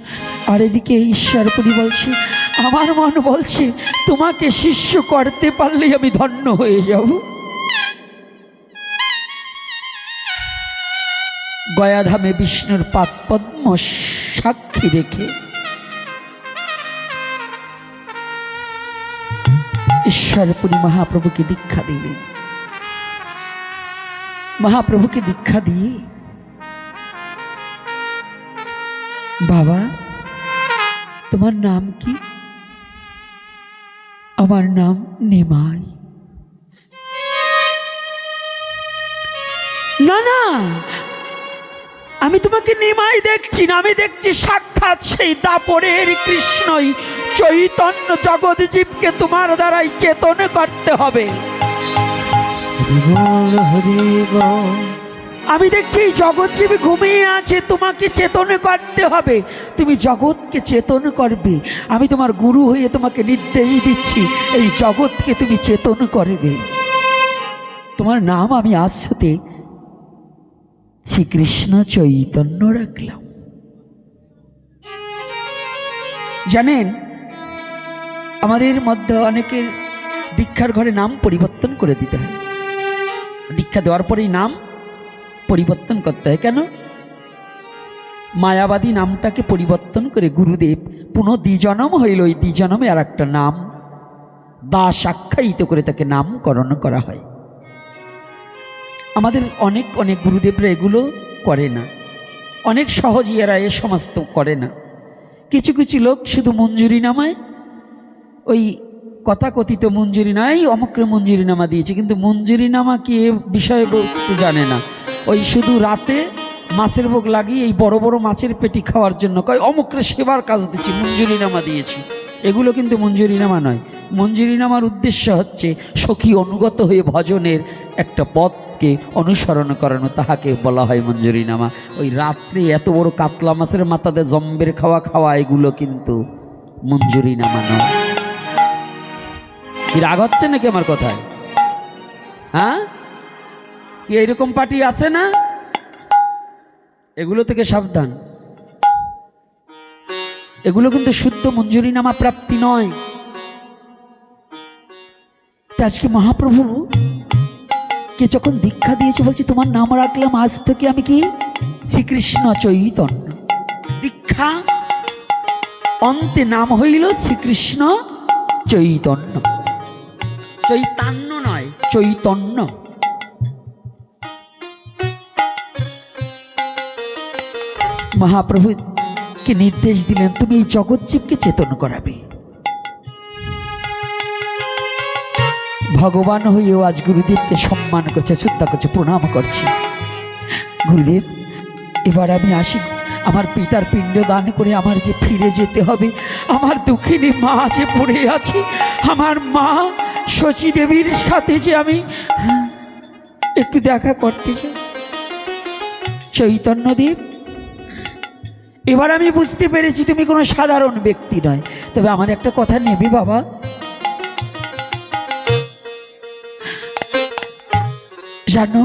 আর এদিকে ঈশ্বরপুরী বলছে, আমার মন বলছে তোমাকে শিষ্য করতে পারলেই আমি ধন্য হয়ে যাব। গয়াধামে বিষ্ণুর পাদপদ্ম সাক্ষী রেখে ঈশ্বরপুরী মহাপ্রভুকে দীক্ষা দিলেন। মহাপ্রভুকে দীক্ষা দিয়ে, বাবা তোমার নাম কি? আমার নাম নিমাই। না না, আমি তোমাকে নিমাই দেখছি না, আমি দেখছি সাক্ষাৎ সেই দাপরের কৃষ্ণই চৈতন্য জগৎ জীবকে তোমার দ্বারাই চেতন করতে হবে। আমি দেখছি জগৎজীব ঘুমিয়ে আছে, তোমাকে চেতন করতে হবে। তুমি জগৎকে চেতন করবে। আমি তোমার গুরু হয়ে তোমাকে নির্দেশ দিচ্ছি, এই জগৎকে তুমি চেতন করবে। তোমার নাম আমি আজতে শ্রীকৃষ্ণ চৈতন্য রাখলাম। জানেন, আমাদের মধ্যে অনেকের দীক্ষার ঘরে নাম পরিবর্তন করে দিতে হয়। দীক্ষা দেওয়ার পরেই নাম পরিবর্তন করতে হয়। কেন? মায়াবাদী নামটাকে পরিবর্তন করে গুরুদেব পুনঃ দ্বিজনম হইল, ওই দ্বিজনমে আর একটা নাম দাস আখ্যায়িত করে তাকে নামকরণ করা হয়। আমাদের অনেক অনেক গুরুদেবরা এগুলো করে না, অনেক সহজিয়ারা এ সমস্ত করে না। কিছু কিছু লোক শুধু মঞ্জুরি নামায়, ওই কথাকথিত মঞ্জুরি নাই, অমুকরে মঞ্জুরি নামা দিয়েছে, কিন্তু মঞ্জুরি নামা কি এ বিষয়বস্তু জানে না। ওই শুধু রাতে মাছের ভোগ লাগিয়ে এই বড় বড় মাছের পেটি খাওয়ার জন্য কয় অমুকরে সেবার কাজ দিচ্ছি, মঞ্জুরি নামা দিয়েছি। এগুলো কিন্তু মঞ্জুরি নামা নয়। মঞ্জুরি নামার উদ্দেশ্য হচ্ছে সখী অনুগত হয়ে ভজনের একটা পথকে অনুসরণ করানো, তাহাকে বলা হয় মঞ্জুরি নামা। ওই রাত্রে এত বড় কাতলা মাছের মাথাতে জম্বের খাওয়া খাওয়া, এগুলো কিন্তু মঞ্জুরি নামা নয়। কি রাগ হচ্ছে নাকি আমার কথায়? হ্যাঁ, কি এইরকম পার্টি আছে না? এগুলো থেকে সাবধান। এগুলো কিন্তু শুদ্ধ মঞ্জুরি নামা প্রাপ্তি নয়। আজকে মহাপ্রভু কে যখন দীক্ষা দিয়েছে, বলছি তোমার নাম রাখলাম আজ থেকে আমি কি শ্রীকৃষ্ণ চৈতন্য। দীক্ষা অন্তে নাম হইল শ্রীকৃষ্ণ চৈতন্য। চৈতন্য নয়, চৈতন্য। মহাপ্রভুকে নির্দেশ দিলেন তুমি এই জগৎজীবকে চেতন করাবে। ভগবান হয়েও আজ গুরুদেবকে সম্মান করছে, শ্রদ্ধা করছে, প্রণাম করছে। গুরুদেব এবার আমি আসি, আমার পিতার পিণ্ড দান করে আমার যে ফিরে যেতে হবে, আমার দুঃখিনী মা যে পড়ে আছে, আমার মা শচী দেবীর সাথে যে আমি একটু দেখা করতে চাই। চৈতন্যদেব, এবার আমি বুঝতে পেরেছি তুমি কোনো সাধারণ ব্যক্তি নয়। তবে আমার একটা কথা নেবে বাবা? জানো,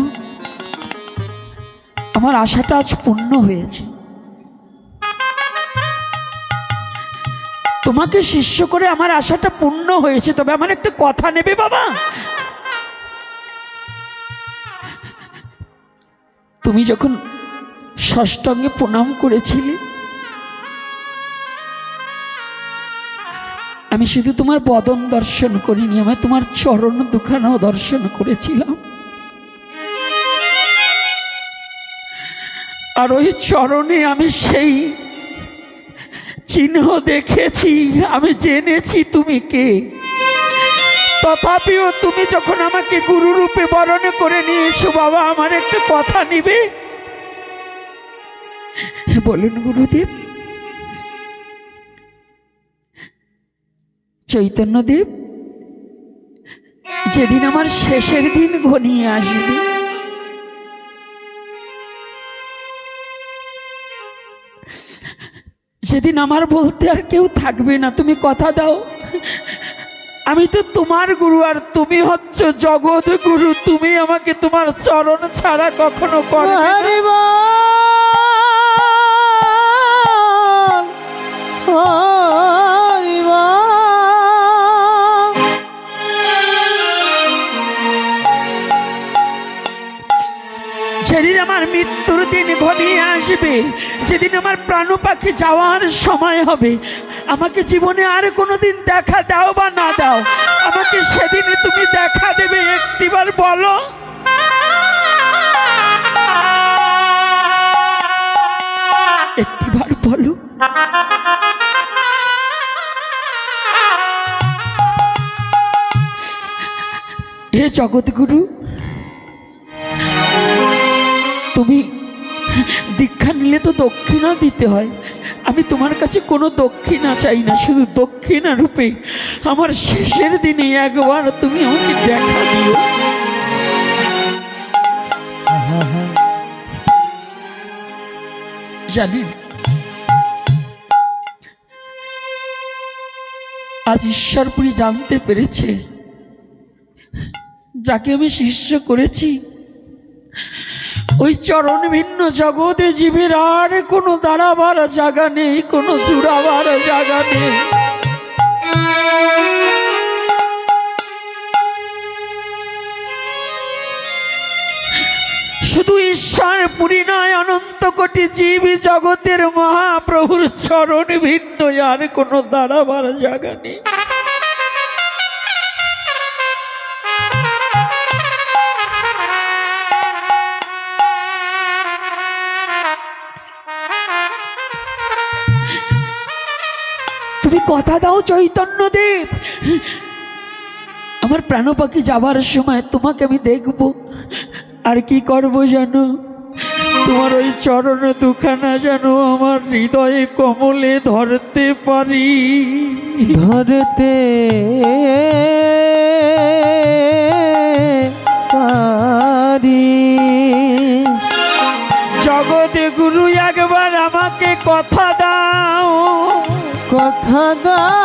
আমার আশাটা আজ পূর্ণ হয়েছে। তোমাকে শিষ্য করে আমার আশাটা পূর্ণ হয়েছে। তবে আমার একটা কথা নেবে বাবা? তুমি যখন ষষ্টাঙ্গে প্রণাম করেছিলে, আমি শুধু তোমার বদন দর্শন করিনি, আমি তোমার চরণ দুখানাও দর্শন করেছিলাম। আর ওই চরণে আমি সেই চিহ্ন দেখেছি, আমি জেনেছি তুমি কে। তথাপিও তুমি যখন আমাকে গুরু রূপে বরণ করে নিয়েছো বাবা, আমার একটা কথা নিবে? বলুন গুরুদেব। চৈতন্যদেব, যেদিন আমার শেষের দিন ঘনিয়ে আসবে, সেদিন আমার বলতে আর কেউ থাকবে না, তুমি কথা দাও। আমি তো তোমার গুরু, আর তুমি হচ্ছ জগৎ গুরু। তুমি আমাকে তোমার চরণ ছাড়া কখনো করবে না। যেদিন আমার মৃত্যুর দিন ঘনিয়ে আসবে, যেদিন আমার প্রাণ পাখি যাওয়ার সময় হবে, আমাকে জীবনে আর কোনোদিন দেখা দাও বা না দাও, আমাকে সেদিনে তুমি দেখা দেবে একটিবার বলো? একটিবার বলো। হে জগৎগুরু, তুমি দীক্ষা নিলে তো দক্ষিণা দিতে হয়। আমি তোমার কাছে কোনো দক্ষিণা চাই না, শুধু দক্ষিণা রূপে আমার শেষের দিনে একবার তুমি আমাকে দেখা দিও। জানেন, আজ ঈশ্বরপুরী জানতে পেরেছে, যাকে আমি শিষ্য করেছি, ওই চরণ ভিন্ন জগতে জীবের আর কোনো দাঁড়াবার জায়গা নেই, কোনো জুড়াবার জায়গা নেই। শুধু ঈশ্বরপুরী নয়, অনন্ত কোটি জীব জগতের মহাপ্রভুর চরণ ভিন্ন আর কোনো দাঁড়াবার জায়গা নেই। তুমি কথা দাও চৈতন্যদেব, আমার প্রাণ পাখি যাবার সময় তোমাকে আমি দেখব। আর কি করব জানো? তোমার ওই চরণ দুখানা যেন আমার হৃদয়ে কমলে ধরতে পারি, ধরতে পারি। জগতে গুরু একবার আমাকে কথা দাও, কথা দাও।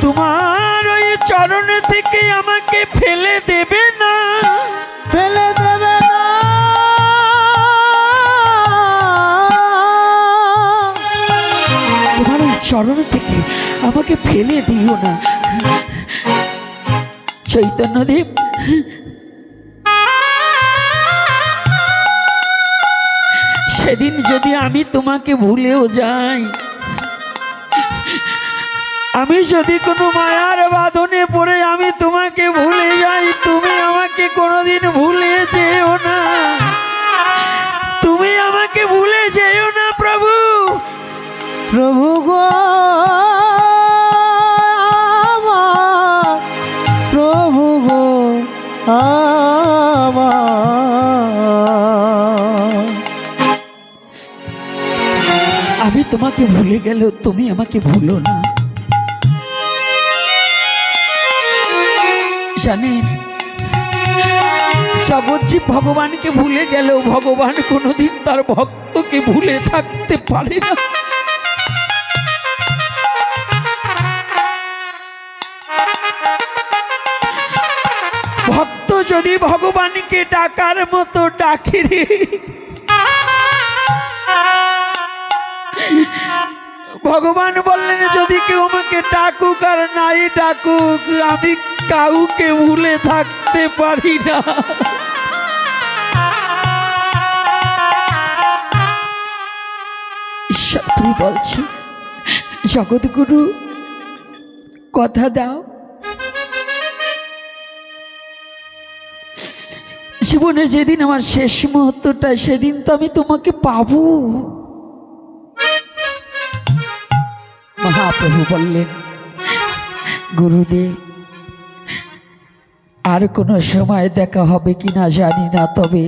তোমার ওই চরণ থেকে আমাকে ফেলে দেবে না, ফেলে দেবে না। তোমার ওই চরণ থেকে আমাকে ফেলে দিও না। চৈতন্যদেব, সেদিন যদি আমি তোমাকে ভুলেও যাই, আমি যদি কোনো মায়ার বাঁধনে পড়ে আমি তোমাকে ভুলে যাই, তুমি আমাকে কোনোদিন ভুলে যেও না, তুমি আমাকে ভুলে যেও না প্রভু। প্রভু গো আমার, প্রভু গো তোমাকে ভুলে গেলেও তুমি আমাকে ভুলো না। জানেন, জগৎজীব ভগবানকে ভুলে গেলেও ভগবান কোনোদিন তার ভক্তকে ভুলে থাকতে পারে না। ভক্ত যদি ভগবানকে ডাকার মতো ডাকে রে, ভগবান বললেন যদি কেউ আমাকে ডাকুক আর নাই ডাকুক, আমি কাউকে ভুলে থাকতে পারি না। ঈশ্বর বলছি, জগৎগুরু কথা দাও, জীবনে যেদিন আমার শেষ মুহূর্তটা, সেদিন তো আমি তোমাকে পাবো। মহাপ্রভু বললেন, গুরুদেব আর কোনো সময় দেখা হবে কিনা জানি না, তবে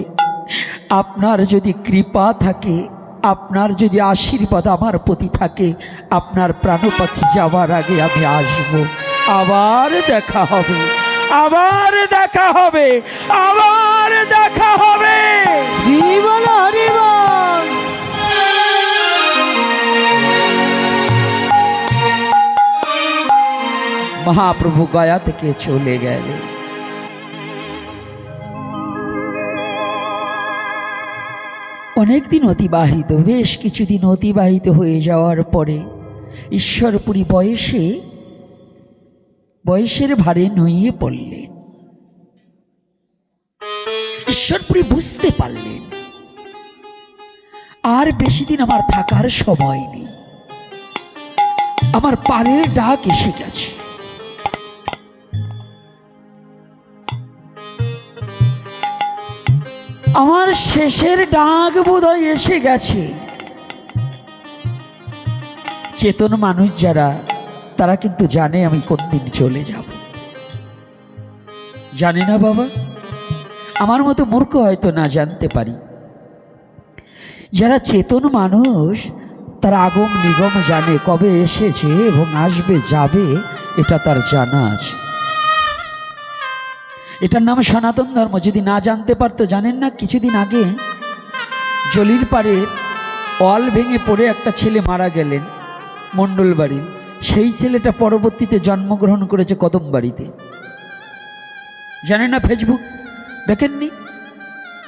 আপনার যদি কৃপা থাকে, আপনার যদি আশীর্বাদ আমার প্রতি থাকে, আপনার প্রাণ পাখি যাওয়ার আগে আমি আসবো। আবার দেখা হবে, আবার দেখা হবে, আবার দেখা হবে। হরিবল হরিবল। মহাপ্রভু গয়া থেকে চলে গেলেন। অনেকদিন অতিবাহিত, বেশ কিছুদিন অতিবাহিত হয়ে যাওয়ার পরে ঈশ্বরপুরী বয়সের ভারে নুয়ে পড়লেন। ঈশ্বরপুরী বুঝতে পারলেন আর বেশি দিন আমার থাকার সময় নেই, আমার পারের ডাক এসে গেছে। আমার শেষের ডাক বোধহয় এসে গেছে। চেতন মানুষ যারা, তারা কিন্তু জানে আমি কোন দিন চলে যাব। জানে না বাবা? আমার মতো মূর্খ হয়তো না জানতে পারি। যারা চেতন মানুষ, তারা আগম নিগম জানে, কবে এসেছে এবং আসবে যাবে, এটা তার জানা আছে। এটার নাম সনাতন ধর্ম। যদি না জানতে পারতো, জানেন না কিছুদিন আগে জলির পাড়ে অল ভেঙে পড়ে একটা ছেলে মারা গেলেন মণ্ডল বাড়ির। সেই ছেলেটা পরবর্তীতে জন্মগ্রহণ করেছে কদম বাড়িতে। জানেন না? ফেসবুক দেখেননি?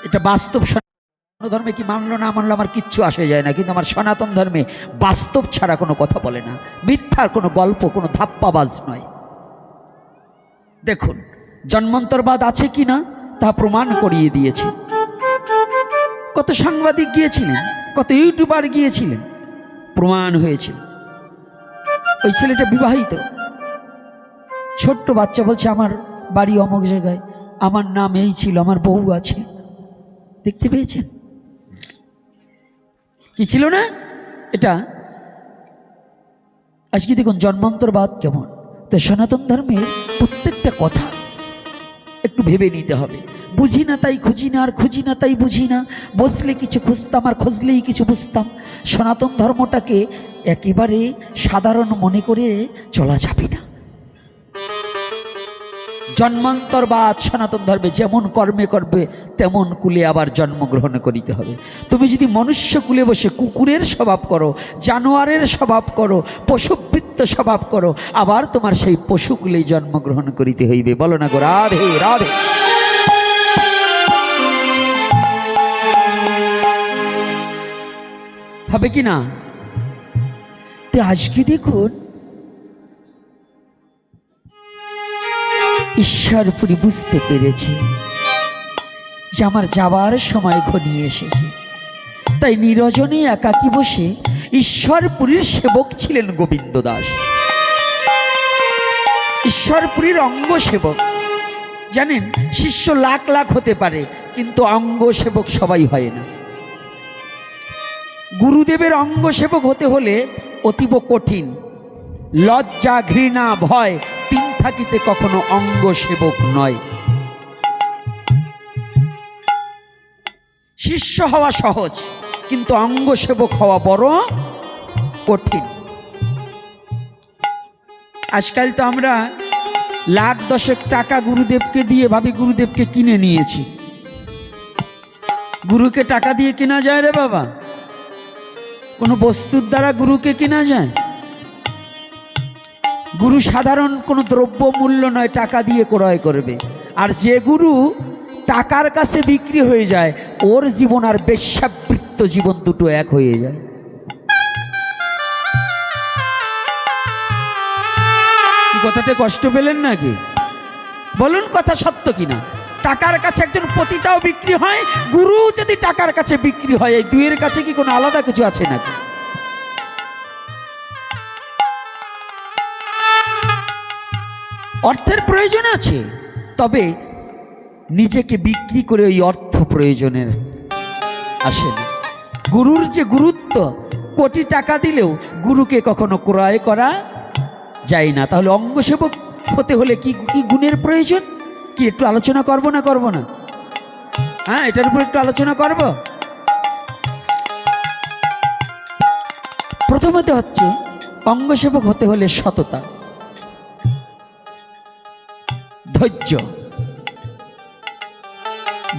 এটা বাস্তব। সনাতন ধর্মে কি মানলো না মানলো আমার কিচ্ছু আসে যায় না, কিন্তু আমার সনাতন ধর্মে বাস্তব ছাড়া কোনো কথা বলে না, মিথ্যার কোনো গল্প, কোনো ধাপ্পাবাজ নয়। দেখুন জন্মান্তরবাদ আছে কি না তা প্রমাণ করিয়ে দিয়েছে। কত সাংবাদিক গিয়েছিলেন, কত ইউটিউবার গিয়েছিলেন, প্রমাণ হয়েছে। ওই ছেলেটা বিবাহিত, ছোট্ট বাচ্চা বলছে আমার বাড়ি অমুক জায়গায়, আমার নাম এই ছিল, আমার বউ আছে। দেখতে পেয়েছেন কি ছিল না এটা? আজকে দেখুন জন্মান্তরবাদ কেমন। তো সনাতন ধর্মের প্রত্যেকটা কথা একটু ভেবে নিতে হবে। বুঝি না তাই খুঁজি না, আর খুঁজি না তাই বুঝি না। বসলে কিছু খুঁজতাম আর খুঁজলেই কিছু বুঝতাম। সনাতন ধর্মটাকে একেবারে সাধারণ মনে করে চলা যাবে না। জন্মান্তরবাদ সনাতন ধর্মে যেমন কর্মে করবে তেমন কুলে আবার জন্মগ্রহণ করিতে হবে। তুমি যদি মনুষ্য কুলে বসে কুকুরের স্বভাব করো, জানোয়ারের স্বভাব করো, পশুবৃত্ত স্বভাব করো, আবার তোমার সেই পশুকুলেই জন্মগ্রহণ করিতে হইবে। বলো না গো রাধে রাধে। হবে কি না? তো আজকে দেখুন ঈশ্বরপুরী বুঝতে পেরেছে যে আমার যাবার সময় ঘনিয়ে এসেছে। তাই নিরজনে একাকী বসে, ঈশ্বরপুরীর সেবক ছিলেন গোবিন্দ দাস, ঈশ্বরপুরীর অঙ্গ সেবক। জানেন শিষ্য লাখ লাখ হতে পারে, কিন্তু অঙ্গ সেবক সবাই হয় না। গুরুদেবের অঙ্গ সেবক হতে হলে অতীব কঠিন। লজ্জা, ঘৃণা, ভয় তিন থাকিতে কখনো অঙ্গ সেবক নয়। শিষ্য হওয়া সহজ, কিন্তু অঙ্গ সেবক হওয়া বড় কঠিন। আজকাল তো আমরা লাখ দশেক টাকা গুরুদেবকে দিয়ে ভাবি গুরুদেবকে কিনে নিয়েছি। গুরুকে টাকা দিয়ে কেনা যায় রে বাবা? কোনো বস্তুর দ্বারা গুরুকে কেনা যায়? গুরু সাধারণ কোনো দ্রব্য মূল্য নয়, টাকা দিয়ে ক্রয় করবে। আর যে গুরু টাকার কাছে বিক্রি হয়ে যায়, ওর জীবন আর বেশ্যাবৃত্ত জীবন দুটো এক হয়ে যায়। কি কথাটা কষ্ট পেলেন নাকি? বলুন কথা সত্য কিনা? টাকার কাছে একজন পতিতাও বিক্রি হয়, গুরু যদি টাকার কাছে বিক্রি হয়, এই দুইয়ের কাছে কি কোনো আলাদা কিছু আছে নাকি? অর্থের প্রয়োজন আছে, তবে নিজেকে বিক্রি করে ওই অর্থ প্রয়োজনের আসে না। গুরুর যে গুরুত্ব, কোটি টাকা দিলেও গুরুকে কখনো ক্রয় করা যায় না। তাহলে অঙ্গসেবক হতে হলে কি কি গুণের প্রয়োজন, কি একটু আলোচনা করব না করব না? হ্যাঁ, এটার উপর একটু আলোচনা করব। প্রথমত হচ্ছে অঙ্গসেবক হতে হলে সততা, ধৈর্য,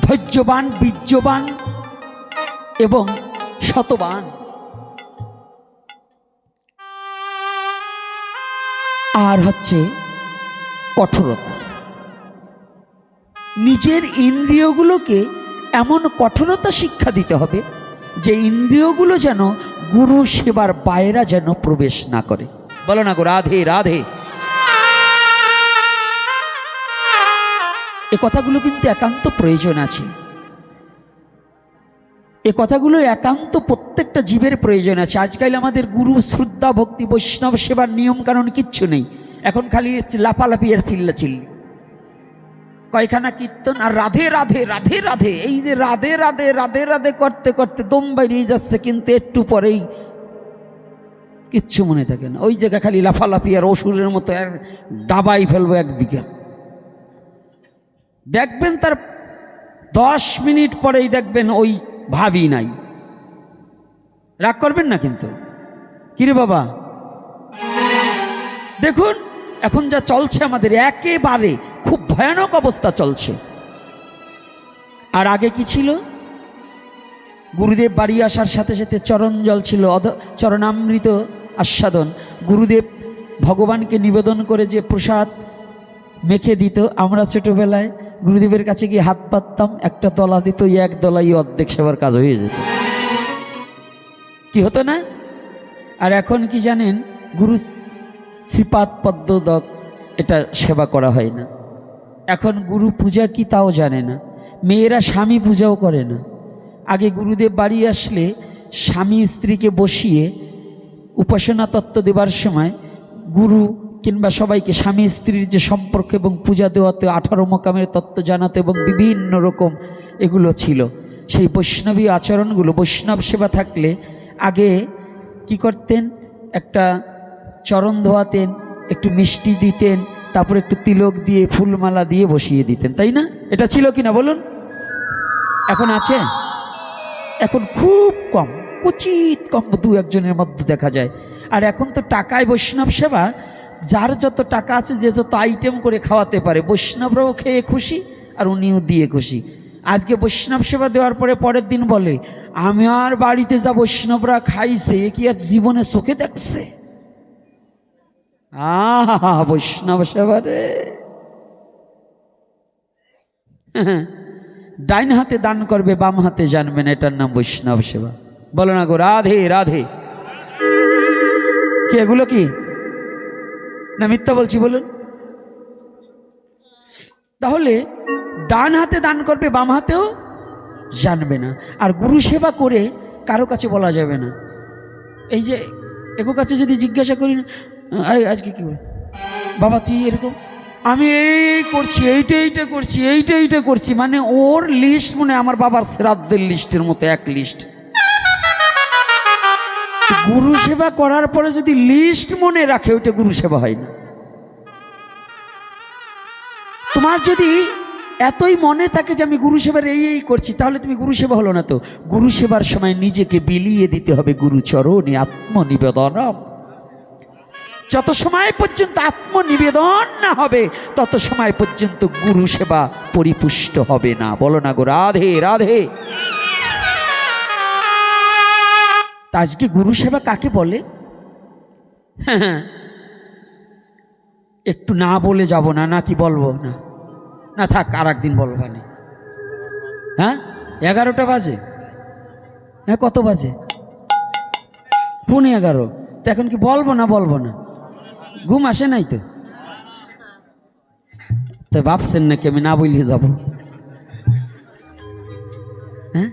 ধৈর্যবান, বীর্যবান এবং শতবান। আর হচ্ছে কঠোরতা। নিজের ইন্দ্রিয়গুলোকে এমন কঠোরতা শিক্ষা দিতে হবে যে ইন্দ্রিয়গুলো যেন গুরু সেবার বাইরে যেন প্রবেশ না করে। বলো না গো রাধে রাধে। এ কথাগুলো কিন্তু একান্ত প্রয়োজন আছে। এ কথাগুলো একান্ত প্রত্যেকটা জীবের প্রয়োজন আছে। আজকাল আমাদের গুরু শ্রদ্ধা ভক্তি বৈষ্ণব সেবার নিয়ম কানুন কিচ্ছু নেই। এখন খালি লাফালাফি আর চিল্লাচিল্লি, কয়খানা কীর্তন আর রাধে রাধে রাধে রাধে। এই যে রাধে রাধে রাধে রাধে করতে করতে দম বাইরিয়ে যাচ্ছে, কিন্তু একটু পরেই কিচ্ছু মনে থাকে না। ওই জায়গা খালি লাফালাফি আর অসুরের মতো আর ডাবাই ফেলবো এক বিঘা। দেখবেন তার 10 মিনিট পরেই দেখবেন ওই ভাবি নাই। রাগ করবেন না কিন্তু। কিরে বাবা, দেখুন এখন যা চলছে আমাদের, একেবারে খুব ভয়ানক অবস্থা চলছে। আর আগে কি ছিল? গুরুদেব বাড়ি আসার সাথে সাথে চরণ জল ছিল, চরণামৃত আস্বাদন। গুরুদেব ভগবানকে নিবেদন করে যে প্রসাদ মেখে দিত, আমরা ছোটবেলায় গুরুদেবের কাছে গিয়ে হাত পাততাম, একটা দলা দিত, এক দলাই অর্ধেক সেবার কাজ হয়ে যেত। কি হতো না? আর এখন কি জানেন? গুরু শ্রীপাদ পদ্মদক এটা সেবা করা হয় না। এখন গুরু পূজা কি তাও জানে না। মেয়েরা স্বামী পূজাও করে না। আগে গুরুদেব বাড়ি আসলে স্বামী স্ত্রীকে বসিয়ে উপাসনা তত্ত্ব দেবার সময় গুরু কিংবা সবাইকে স্বামী স্ত্রীর যে সম্পর্ক এবং পূজা দেওয়াতে 18 মকামের তত্ত্ব জানাতে এবং বিভিন্ন রকম এগুলো ছিল। সেই বৈষ্ণবী আচরণগুলো, বৈষ্ণব সেবা থাকলে আগে কি করতেন? একটা চরণ ধোয়াতেন, একটু মিষ্টি দিতেন, তারপর একটু তিলক দিয়ে ফুলমালা দিয়ে বসিয়ে দিতেন, তাই না? এটা ছিল কি না বলুন? এখন আছে? এখন খুব কম, কুচিত কম, 2-1 জনের মধ্যে দেখা যায়। আর এখন তো টাকায় বৈষ্ণব সেবা, যার যত টাকা আছে, যে যত আইটেম করে খাওয়াতে পারে, বৈষ্ণবরাও খেয়ে খুশি আর উনিও দিয়ে খুশি। আজকে বৈষ্ণব সেবা দেওয়ার পরে পরের দিন বলে, আমি আর বাড়িতে যা বৈষ্ণবরা খাইছে কি আর জীবনে চোখে দেখছে? বৈষ্ণব সেবা রে। ডাইন হাতে দান করবে, বাম হাতে জানবে না, এটার নাম বৈষ্ণব সেবা। বলো না গো রাধে রাধে। কি এগুলো কি না মিথ্যা বলছি বলুন? তাহলে ডান হাতে দান করবে, বাম হাতেও জানবে না। আর গুরু সেবা করে কারো কাছে বলা যাবে না। এই যে এগো কাছে যদি জিজ্ঞাসা করি, আজকে কি বল বাবা তুই এরকম, আমি এই করছি, এইটা করছি, এইটা করছি, মানে ওর লিস্ট মনে আমার বাবার শ্রাদ্ধের লিস্টের মতো এক লিস্ট। গুরু সেবা করার পরে যদি লিস্ট মনে রাখে, ওইটা গুরু সেবা হয় না। তোমার যদি এতই মনে থাকে যে আমি গুরু সেবার এই করছি, তাহলে তুমি গুরু সেবা হলো না তো। গুরু সেবার সময় নিজেকে বিলিয়ে দিতে হবে গুরুচরণে আত্মনিবেদনম। যত সময় পর্যন্ত আত্মনিবেদন না হবে তত সময় পর্যন্ত গুরু সেবা পরিপুষ্ট হবে না। বলো না গো রাধে রাধে। তা আজকে গুরু সেবা কাকে বলে? হ্যাঁ, একটু না বলে যাব না, নাকি বলবো না? না থাক, আর একদিন বলবানি। হ্যাঁ 11টা বাজে। হ্যাঁ কত বাজে? 11:15। তো এখন কি বলবো না বলবো না? ঘুম আসে নাই তো? তো ভাবছেন নাকি আমি না বলিয়ে যাব? হ্যাঁ,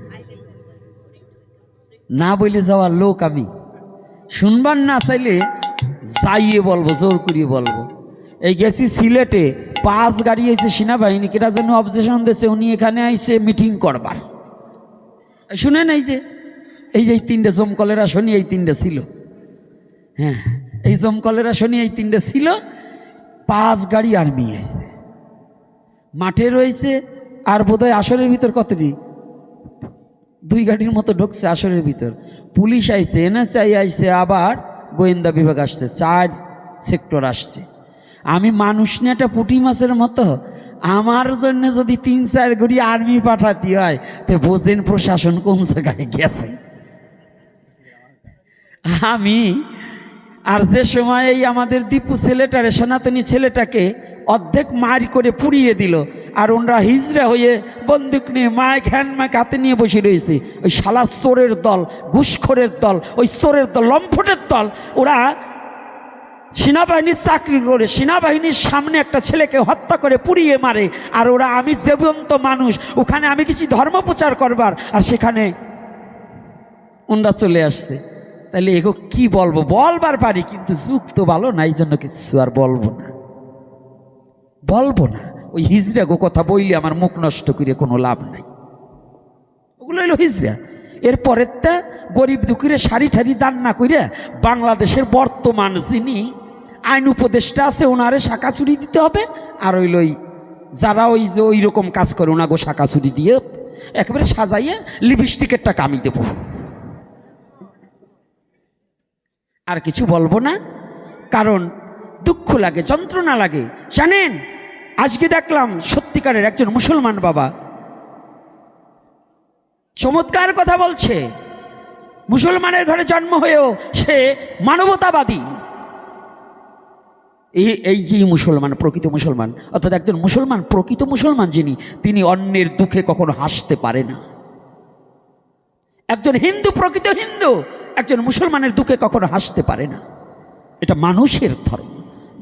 না বলে যাওয়ার লোক আমি। শুনবার না চাইলে যাইয়ে বলবো, জোর করিয়ে বলবো। এই গেছি সিলেটে, 5 গাড়ি এসে সেনাবাহিনী কেটা যেন অবজেশন দিয়েছে, উনি এখানে আইসে মিটিং করবার। শুনেন এই যে 3টে জমকলের আসনি, এই 3টে ছিল। হ্যাঁ, এই জমকলের আসনি এই 3টে ছিল। 5 গাড়ি আর্মি আইছে, মাঠে রয়েছে। আর বোধহয় আসরের ভিতর কতটি, 2 গাড়ির মতো ঢুকছে আসরের ভিতর। পুলিশ আইছে, এনএসআই আইছে, আবার গোয়েন্দা বিভাগ আসছে, 4 সেক্টর আসছে। আমি মানুষ নিয়ে একটা পুঁটি মাছের মতো, আমার জন্য যদি 3-4 গাড়ি আর্মি পাঠাতে হয় তো বোঝেন প্রশাসন কোন জায়গায় গেছে। আমি আর যে সময় এই আমাদের দীপু ছেলেটারে, সনাতনী ছেলেটাকে অর্ধেক মার করে পুড়িয়ে দিল, আর ওনরা হিজড়া হয়ে বন্দুক নিয়ে মাইক হ্যান্ড মাইক হাতে নিয়ে বসে রয়েছে। ওই শালা চোরের দল, ঘুষখোরের দল, ওই চোরের দল, লম্পটের দল, ওরা সেনাবাহিনীর চাকরি করে সেনাবাহিনীর সামনে একটা ছেলেকে হত্যা করে পুড়িয়ে মারে। আর ওরা, আমি জীবন্ত মানুষ, ওখানে আমি কিছু ধর্ম প্রচার করবার, আর সেখানে ওনরা চলে আসছে। তাহলে এগো কি বলবো? বলবার পারি, কিন্তু যুগ তো ভালো না, এই জন্য কিছু আর বলবো না। ওই হিজড়া গো কথা বইলে আমার মুখ নষ্ট করে কোনো লাভ নাই। ওগুলো হইল হিজড়া। এরপরেরটা গরিব দুঃখীরে শাড়ি ঠাড়ি দান না করে বাংলাদেশের বর্তমান যিনি আইন উপদেষ্টা আছে ওনারে শাখা চুরি দিতে হবে। আর ওই যারা ওই যে ওই রকম কাজ করে ওনাগো শাখা চুরি দিয়ে একেবারে সাজাইয়ে লিপস্টিকের টাকা আমি দেব। আর কিছু বলবো না, কারণ দুঃখ লাগে, যন্ত্রণা লাগে। জানেন, আজকে দেখলাম সত্যিকারের একজন মুসলমান বাবা চমৎকার কথা বলছে। মুসলমানের ঘরে জন্ম হয়েও সে মানবতাবাদী। এই যে মুসলমান, প্রকৃত মুসলমান, অর্থাৎ একজন মুসলমান, প্রকৃত মুসলমান যিনি, তিনি অন্যের দুঃখে কখনো হাসতে পারে না। একজন হিন্দু, প্রকৃত হিন্দু, একজন মুসলমানের দুঃখে কখনো হাসতে পারে না। এটা মানুষের ধর্ম,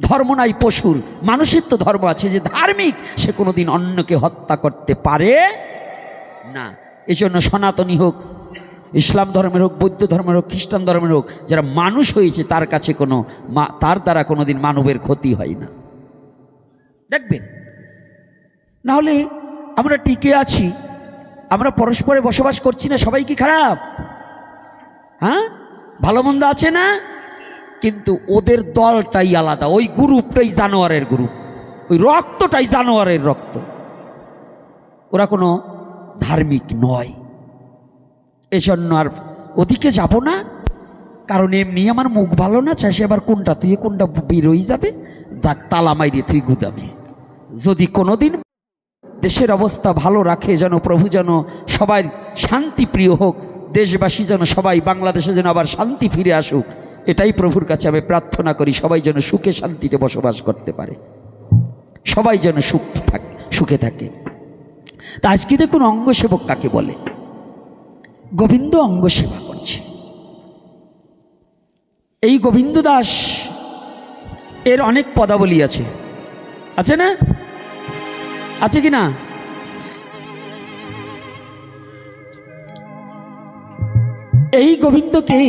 ধর্ম নাই পশুর। মানুষের তো ধর্ম আছে, যে ধার্মিক, সে কোনোদিন অন্যকে হত্যা করতে পারে না। এজন্য সনাতনী হোক, ইসলাম ধর্মের হোক, বৌদ্ধ ধর্মের হোক, খ্রিস্টান ধর্মের হোক, যারা মানুষ হয়েছে তার কাছে তার দ্বারা কোনোদিন মানবের ক্ষতি হয় না। দেখবেন, না হলে আমরা টিকে আছি, আমরা পরস্পরে বসবাস করছি না, সবাই কি খারাপ? হ্যাঁ, ভালো মন্দ আছে না, কিন্তু ওদের দলটাই আলাদা, ওই গ্রুপটাই জানোয়ারের গ্রুপ, ওই রক্তটাই জানোয়ারের রক্ত। ওরা কোনো ধার্মিক নয়। এজন্য আর ওদিকে যাব না, কারণ এমনি আমার মুখ ভালো না, চাষে আবার কোনটা তুই কোনটা বেরোই যাবে, যাক তালা মাইরে তুই গুদামে। যদি কোনোদিন দেশের অবস্থা ভালো রাখে, যেন প্রভু যেন সবাই শান্তিপ্রিয় হোক, দেশবাসী যেন সবাই, বাংলাদেশে যেন আবার শান্তি ফিরে আসুক, এটাই প্রভুর কাছে আমি প্রার্থনা করি। সবাই যেন সুখে শান্তিতে বসবাস করতে পারে, সবাই যেন সুখে থাকে। তা আজকে দেখুন অঙ্গ সেবক কাকে বলে। গোবিন্দ অঙ্গ সেবা করছে। এই গোবিন্দ দাস এর অনেক পদাবলী আছে, আছে না? আছে কি না? এই গোবিন্দ কে?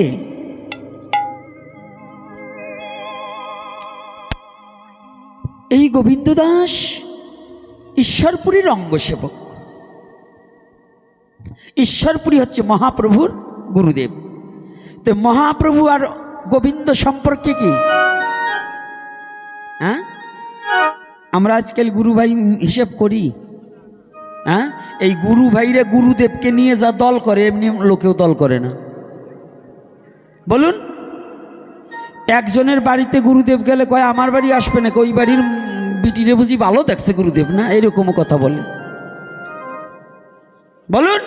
এই গোবিন্দ দাস ঈশ্বরপুরীর অঙ্গ সেবক। ঈশ্বরপুরী হচ্ছে মহাপ্রভুর গুরুদেব। তো মহাপ্রভু আর গোবিন্দ সম্পর্কে কি? হ্যাঁ, আমরা আজকাল গুরু ভাই হিসেব করি, হ্যাঁ, এই গুরু ভাইরা গুরুদেবকে নিয়ে যা দল করে এমনি লোকেও দল করে না। বলুন, একজনের বাড়িতে গুরুদেব গেলে কয় আমার বাড়ি আসবে না, ওই বাড়ির বিটিরে বুঝি ভালো দেখছে গুরুদেব না, এরকমও কথা বলে। বলুন,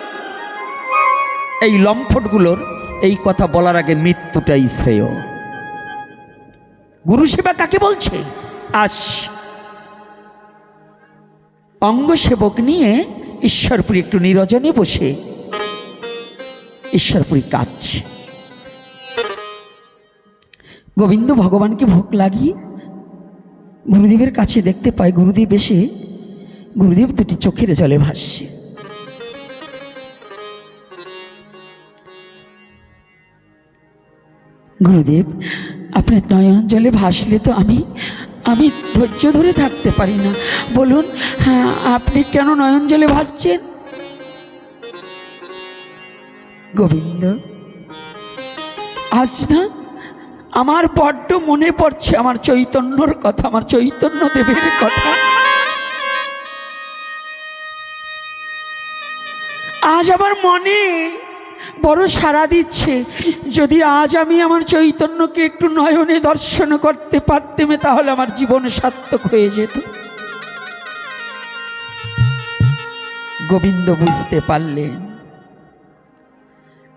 এই লম্পটগুলোর এই কথা বলার আগে মৃত্যুটাই শ্রেয়। গুরু সেবা কাকে বলছে? আজ অঙ্গ সেবক নিয়ে ঈশ্বরপুরী একটু নিরজনে বসে ঈশ্বরপুরী কাজ। গোবিন্দ ভগবানকে ভোগ লাগিয়ে গুরুদেবের কাছে দেখতে পায় গুরুদেব এসে, গুরুদেব দুটি চোখের জলে ভাসছে। গুরুদেব, আপনার নয়ন জলে ভাসলে তো আমি ধৈর্য ধরে থাকতে পারি না। বলুন, হ্যাঁ, আপনি কেন নয়ন জলে ভাসছেন? গোবিন্দ, আজ না আমার বড্ড মনে পড়ছে আমার চৈতন্যর কথা, আমার চৈতন্য দেবের কথা। আজ আমার মনে বড় সাড়া দিচ্ছে, যদি আজ আমি আমার চৈতন্যকে একটু নয়নে দর্শন করতে পারতাম তাহলে আমার জীবন সার্থক হয়ে যেত। গোবিন্দ বুঝতে পারলেন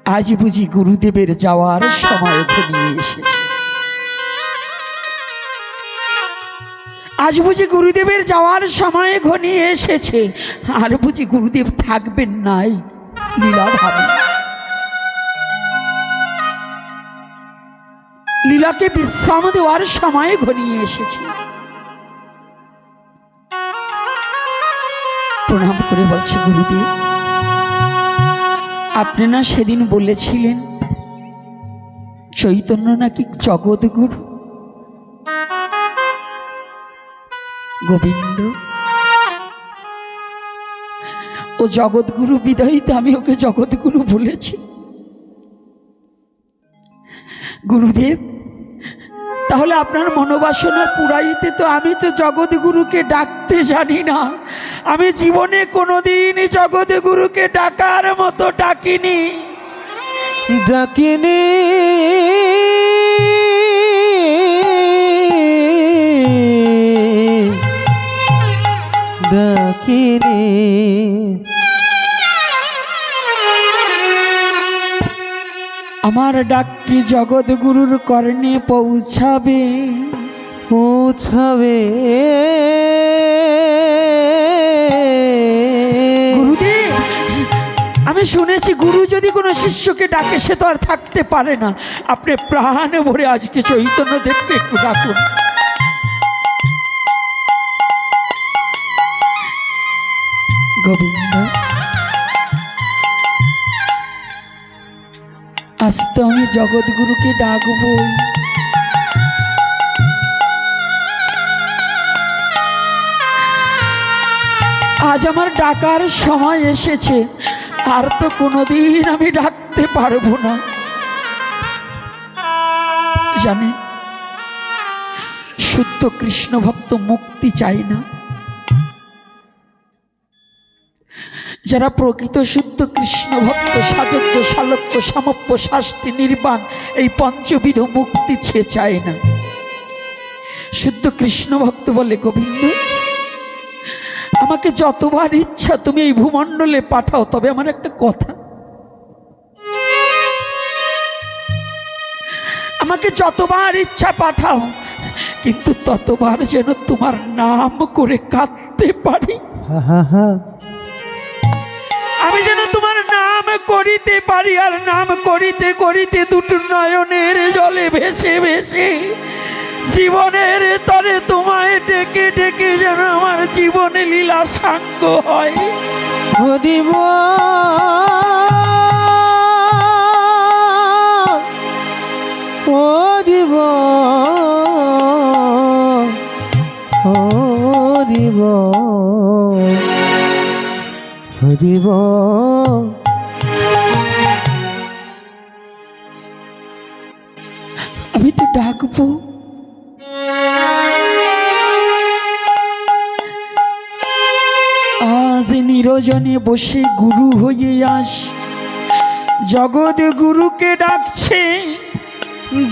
আজ বুঝি গুরুদেবের যাওয়ার সময় ঘনিয়ে এসেছে। আজ বুঝি গুরুদেবের যাওয়ার সময় ঘনিয়ে এসেছে, আর বুঝি গুরুদেব থাকবেন নাই লীলাধামে। লীলাকে বিশ্রাম দেওয়ার সময় ঘনিয়ে এসেছে। প্রণাম করে বলছে, গুরুদেব, আপনি না সেদিন বলেছিলেন চৈতন্য নাকি জগৎগুরু? গোবিন্দ, ও জগৎগুরু বিদায়ী তো আমি ওকে জগৎগুরু বলেছি। গুরুদেব, তাহলে আপনার মনোবাসনা পুরাইতে তো আমি তো জগৎগুরুকে ডাকতে জানি না। আমি জীবনে কোনোদিন জগৎগুরুকে ডাকার মতো ডাকিনি। ডাকিনি ডাকিনি আমার ডাক কি জগৎগুরুর কর্ণে পৌঁছাবে? পৌঁছাবে। গুরুদেব, আমি শুনেছি গুরু যদি কোনো শিষ্যকে ডাকে সে তো আর থাকতে পারে না। আপনি প্রাণ ভরে আজকে চৈতন্য দেবকে একটু ডাকুন। গোবিন্দ, আজ তো আমি জগৎগুরুকে ডাকবো। আজ আমার ডাকার সময় এসেছে, আর তো কোনোদিন আমি ডাকতে পারবো না। জানেন, শুদ্ধ কৃষ্ণ ভক্ত মুক্তি চায় না। যারা প্রকৃত শুদ্ধ কৃষ্ণ ভক্ত, সাযজ্য শালক্য সামপ্য শাস্তি নির্বাণ এই পঞ্চবিধ মুক্তি সে চায় না। শুদ্ধ কৃষ্ণ ভক্ত বলে, গোবিন্দ, আমাকে যতবার ইচ্ছা তুমি এই ভূমণ্ডলে পাঠাও, তবে আমার একটা কথা, আমাকে যতবার ইচ্ছা পাঠাও, কিন্তু ততবার যেন তোমার নাম করে কাঁদতে পারি। আমি যেন তোমার নাম করিতে পারি, আর নাম করিতে করিতে দুটো নয়নের জলে ভেসে ভেসে জীবনের তরে তোমায় ডেকে ডেকে যেন আমার জীবনে লীলা সাঙ্গ হয়। হরিব হরিব হরিব হরিব। আমি তো ডাকবো, আজ নিরজনে বসে গুরু হয়ে আস, জগৎ গুরুকে ডাকছে,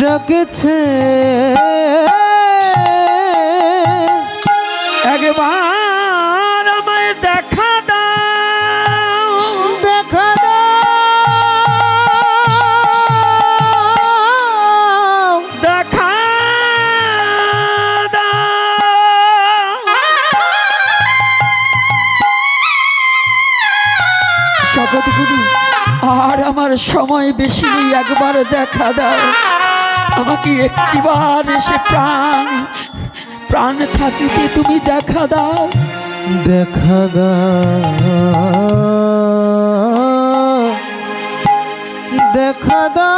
ডাকেছে একবার আমায় দেখা দাও, দেখা দাও, দেখা দাও। জগৎগুরু, আর আমার সময় বেশি নেই, একবার দেখা দাও আমাকে, একটিবার এসে প্রাণ প্রাণ থাকিতে তুমি দেখা দাও। দেখা দাও, দেখা দাও,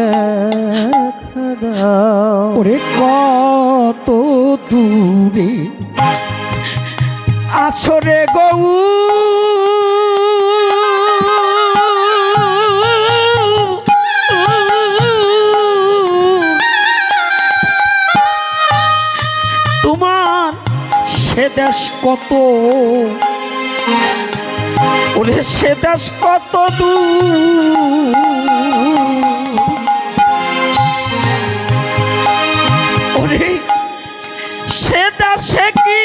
দেখা দাও। ওরে কত দূরে আছো রে গৌ, তোমার সে দেশ কত, ওরে সে দেশ কত দূর, ওরে সে দেশে কি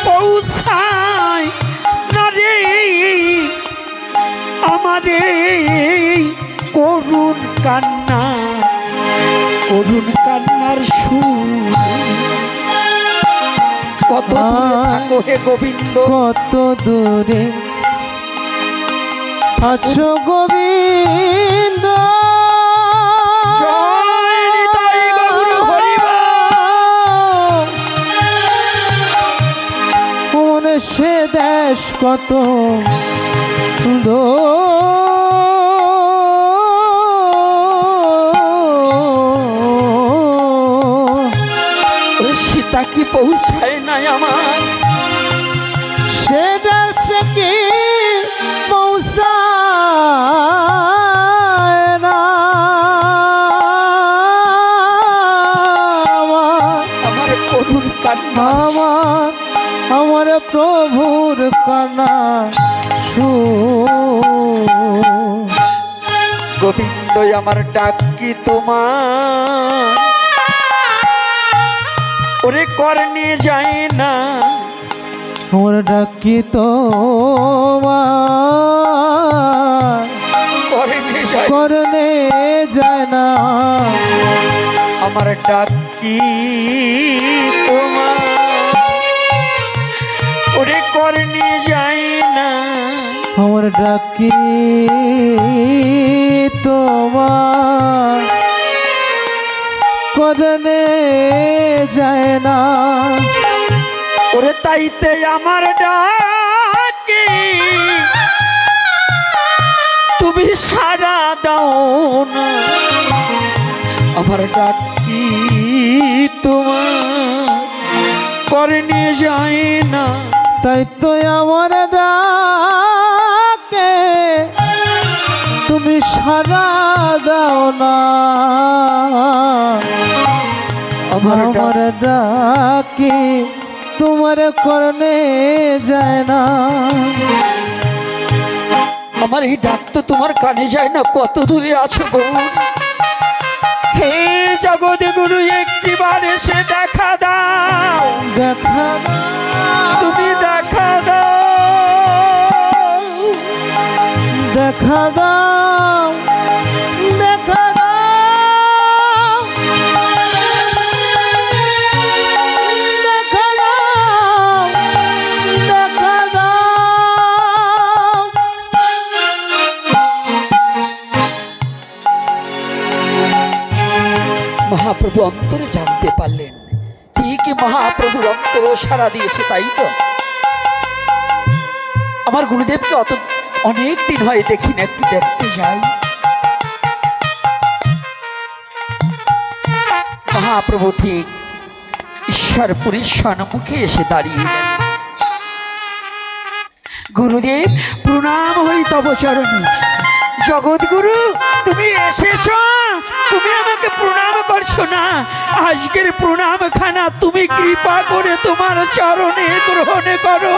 পৌঁছায় না রে আমারে করুণ কান্না, করুণ কান্নার সুর। কত দূরে থাকো হে গোবিন্দ, কত দূরে আছো গোবিন্দ, জয় নিতাই গৌর হরিবল। মনে সে দেশ কত সীতা কি পৌঁছায় নাই আমার, সে দেশে কি পৌঁছায় না আমার করুণ কান্না, আমার প্রভুর কান্না গোবিন্দ আমার ডাক কি তোমার, ওরে করণে যায় না, আমার ডাকি তোমার করণে যায় না, আমার ডাক কি তোমার, ওরে করণে যায় না, আমার ডাকি তোমার করণে যায় না, ওরে তাইতে আমার ডাকে তুমি সাড়া দাও না, আমার ডাক কি তোমার করণে যায় না, তাই তো আমার ডাকে তুমি সাড়া দাও না, আমার আমার ডাকে তোমার করণে যায় না, আমার এই ডাক তো তোমার কানে যায় না, কত দূরে আছো গো, হে জগৎ গুরু একটিবার এসে দেখা দাও, দেখা দাও, তুমি দেখা দাও, দেখা দাও, দেখা দাও, দেখা দাও, দেখা দাও। মহাপ্রভু অন্তরে জানতে পারলেন, ঠিকই মহাপ্রভুর অন্তরেও সাড়া দিয়েছে, তাই তো আমার গুরুদেবকে অনেক দিন হয় দেখি না, একটু দেখতে যাই। মহাপ্রভু ঠিক ঈশ্বরপুরীর সম্মুখে এসে দাঁড়িয়ে গেলেন। গুরুদেব প্রণাম হই তব চরণে। জগৎগুরু তুমি এসেছ, তুমি আমাকে প্রণাম করছো না। আজকের প্রণাম খানা তুমি কৃপা করে তোমার চরণে গ্রহণ করো।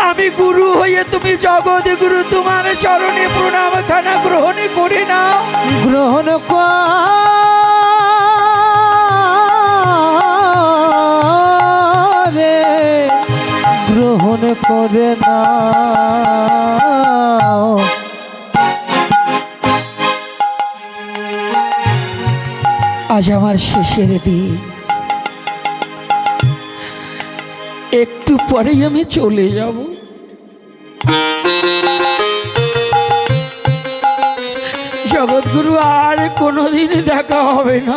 আমি গুরু হয়ে তুমি জগৎগুরু তোমার চরণে প্রণাম খানা গ্রহণ করে নাও। গ্রহণ করে, গ্রহণ করে না। আজ আমার শেষের দিন, একটু পরেই আমি চলে যাব। জগৎগুরু আর কোনোদিন দেখা হবে না।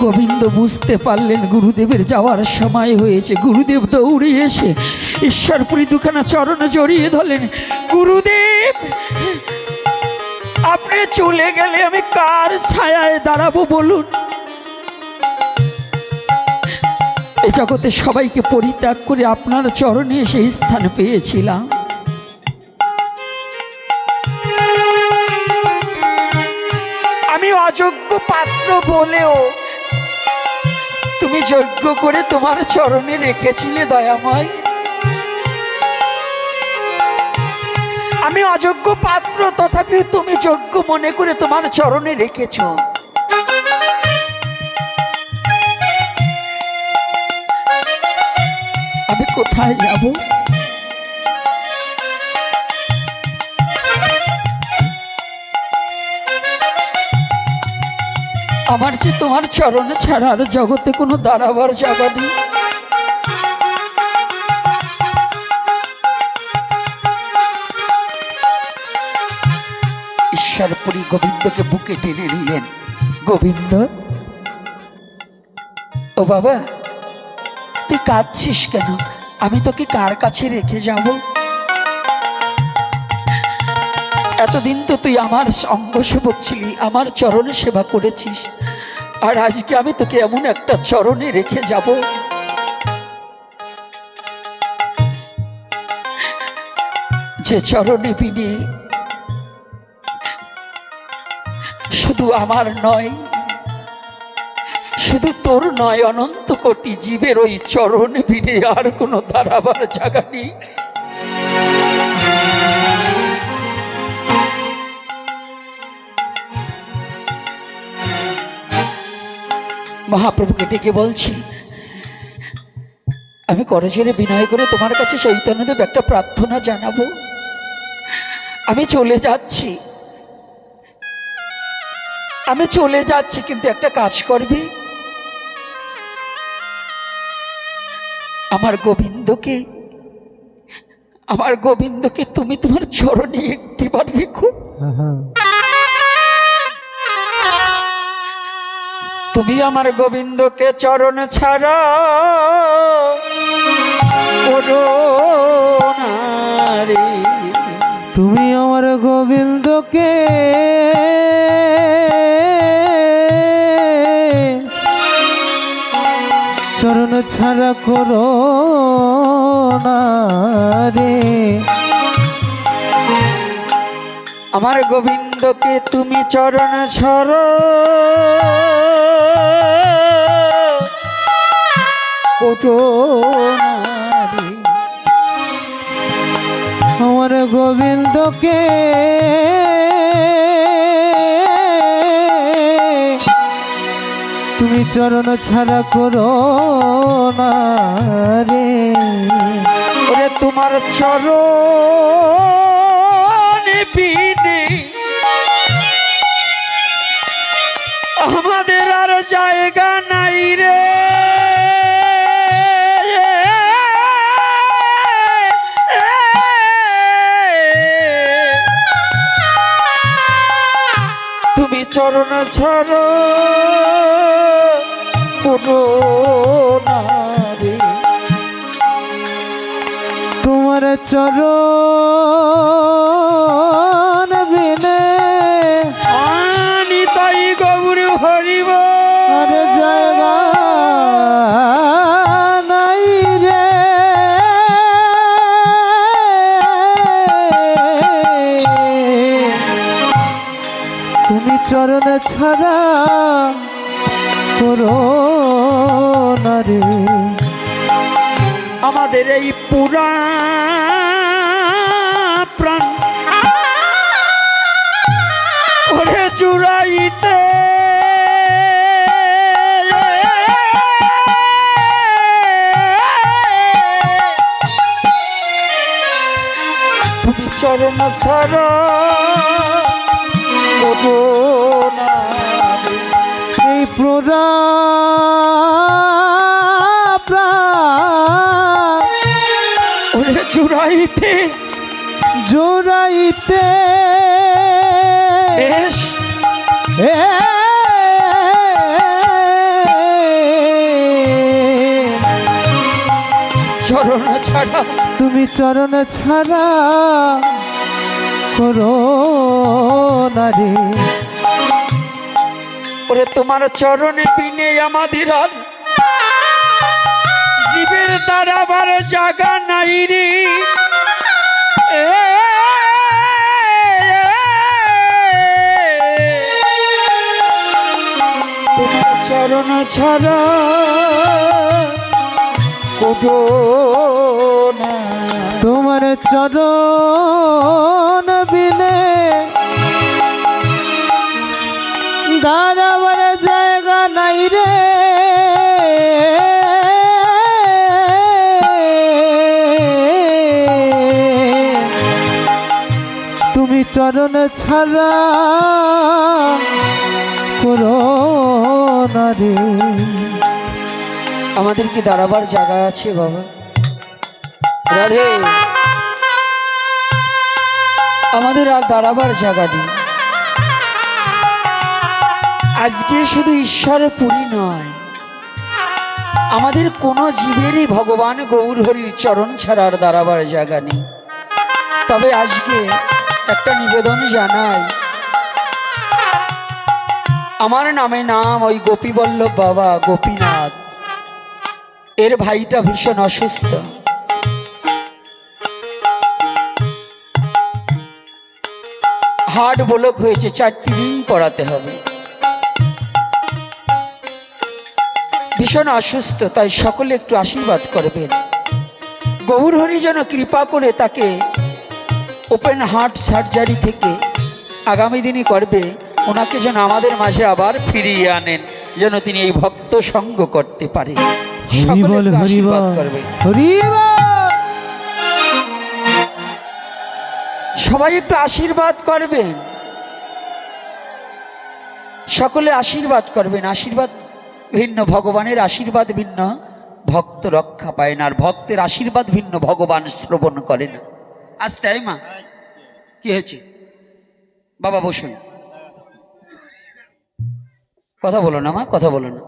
গোবিন্দ বুঝতে পারলেন গুরুদেবের যাওয়ার সময় হয়েছে। গুরুদেব দৌড়ে এসে ঈশ্বরপুরী দুখানা চরণ জড়িয়ে ধরলেন। গুরুদেব আপনি চলে গেলে আমি কার ছায়ায় দাঁড়াবো বলুন? এই জগতে সবাইকে পরিত্যাগ করে আপনার চরণে সেই স্থান পেয়েছিলাম। আমি অযোগ্য পাত্র বলেও তুমি যোগ্য করে তোমার চরণে রেখেছিলে দয়াময়। আমি অযোগ্য পাত্র, তথাপিও তুমি যোগ্য মনে করে তোমার চরণে রেখেছ। আমি কোথায় যাব? আমার যে তোমার চরণে ছাড়া আর জগতে কোনো দাঁড়াবার জায়গা নেই। ঈশ্বরপুরী গোবিন্দকে বুকে টেনে নিলেন। গোবিন্দ, ও বাবা তুই কাঁদছিস কেন? আমি তোকে কার কাছে রেখে যাব? এতদিন তো তুই আমার অঙ্গ সেবক ছিলি, আমার চরণে সেবা করেছিস, আর আজকে আমি তোকে এমন একটা চরণে রেখে যাব যে চরণে বিনে শুধু আমার নয়, শুধু তোর নয়, অনন্ত কোটি জীবের ওই চরণে বিনে আর কোনো দাঁড়াবার জায়গা নেই। মহাপ্রভুকে ডেকে বলছি, আমি করজোরে বিনয় করে তোমার কাছে চৈতন্যদেব একটা প্রার্থনা জানাবো। আমি চলে যাচ্ছি, আমি চলে যাচ্ছি, কিন্তু একটা কাজ করবি। আমার গোবিন্দকে তুমি তোমার চরণে একটিবার রেখো। তুমি আমার গোবিন্দকে চরণ ছাড়া করো না রে। তুমি আমার গোবিন্দকে চরণ ছাড়া করো না রে। আমার গোবিন্দকে তুমি চরণ ছাড়ো করো না রে। আমার গোবিন্দকে তুমি চরণ ছাড়া করো না রে। ওরে তোমার চরণ বিনে আমাদের আর জায়গা নাই রে। তুমি চরণ ছাড়ো করো না রে। তোমার চরণ বিনে আনি তাই গৌর হরিব আর জায়গা চরণ ছাড়া করো না রে। আমাদের এই পুরা প্রাণ ওরে জুড়াইতে তুমি চরণ ছাড়া করো না রে। এই পুরা প্রাণ ওরে জুড়াইতে জোড়াইতে বেশ এ চরণ ছাড়া তুমি চরণ ছাড়া করো না রে। ওরে তোমার চরণে বিনে আমাদের আর জীবের দাঁড়াবার জায়গা নাই রে। তোমার চরণ ছাড়া কোটো না। তোমার চরণ বিনে দাঁড়াবার জায়গা নাই রে। তুমি চরণ ছাড়া করো না রে। আমাদের কি দাঁড়াবার জায়গা আছে বাবা? রাধে, আমাদের আর দাঁড়াবার জায়গা নেই। আজকে শুধু ঈশ্বরপুরী নয়, আমাদের কোনো জীবেরই ভগবান গৌর হরির চরণ ছাড়া আর দাঁড়াবার জায়গা নেই। তবে আজকে একটা নিবেদন জানাই, আমার নামে নাম ওই গোপীবল্লভ বাবা গোপীনাথ, এর ভাইটা ভীষণ অসুস্থ। হার্ট ব্লক হয়েছে, 4টি রিং করাতে হবে, ভীষণ অসুস্থ। তাই সকলে একটু আশীর্বাদ করবেন, গৌর হরি যেন কৃপা করে তাকে ওপেন হার্ট সার্জারি থেকে আগামী দিনই করবে, ওনাকে যেন আমাদের মাঝে আবার ফিরিয়ে আনেন, যেন তিনি এই ভক্ত সঙ্গ করতে পারে। সকলে একটু আশীর্বাদ করবে। সবাই একটু আশীর্বাদ করবেন, সকলে আশীর্বাদ করবেন। আশীর্বাদ ভিন্ন, ভগবানের আশীর্বাদ ভিন্ন, ভক্ত রক্ষা পায় না। আর ভক্তের আশীর্বাদ ভিন্ন, ভগবান শ্রবণ করে না। আসতে আয় মা, কি হয়েছে বাবা? বসুন, কথা বলো না মা, কথা বলো না।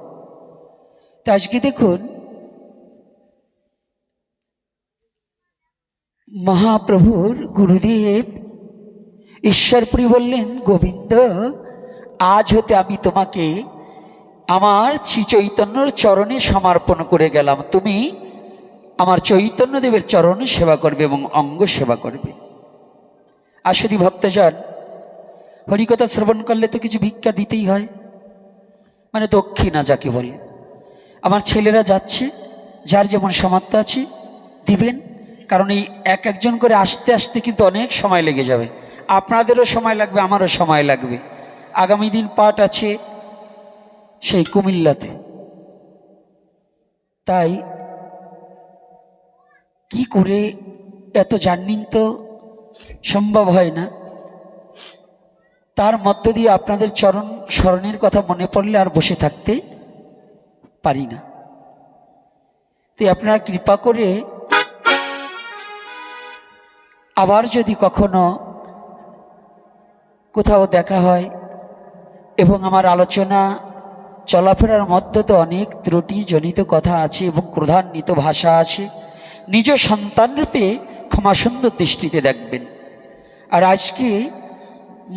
তো আজকে দেখুন, মহাপ্রভুর গুরুদেব ঈশ্বরপুরী বললেন, গোবিন্দ আজ হতে আমি তোমাকে আমার শ্রী চৈতন্যর চরণে সমর্পণ করে গেলাম। তুমি আমার চৈতন্যদেবের চরণে সেবা করবে এবং অঙ্গ সেবা করবে। আর যদি ভক্তজন হরিকথা শ্রবণ করলে তো কিছু ভিক্ষা দিতেই হয়, মানে দক্ষিণা যাকে বলে। আমার ছেলেরা যাচ্ছে, যার যেমন সামর্থ্য আছে দিবেন, কারণ এই এক একজন করে আসতে আসতে কিন্তু অনেক সময় লেগে যাবে। আপনাদেরও সময় লাগবে, আমারও সময় লাগবে। আগামী দিন পাঠ আছে সেই কুমিল্লাতে, তাই কি করে এত জার্নি তো সম্ভব হয় না। তার মধ্য দিয়ে আপনাদের চরণ স্মরণের কথা মনে পড়লে আর বসে থাকতে পারি না। তাই আপনারা কৃপা করে আবার যদি কখনো কোথাও দেখা হয় এবং আমার আলোচনা চলাফেরার মধ্যে তো অনেক ত্রুটিজনিত কথা আছে এবং ক্রোধান্বিত ভাষা আছে, নিজ সন্তানরূপে ক্ষমাসুন্দর দৃষ্টিতে দেখবেন। আর আজকে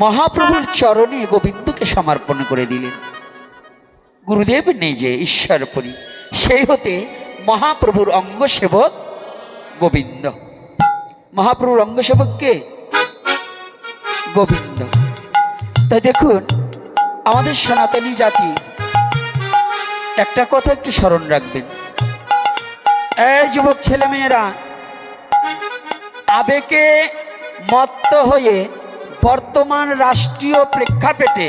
মহাপ্রভুর চরণে গোবিন্দকে সমর্পণ করে দিলেন। গুরুদেব নিজে ঈশ্বরপুরী, সেই হতে মহাপ্রভুর অঙ্গসেবক গোবিন্দ। মহাপ্রভুর অঙ্গসেবক কে? গোবিন্দ। তাই দেখুন, আমাদের সনাতনী জাতি একটা কথা একটু স্মরণ রাখবেন। এই যুবক ছেলেমেয়েরা, আবেগে মত্ত হয়ে বর্তমান রাষ্ট্রীয় প্রেক্ষাপটে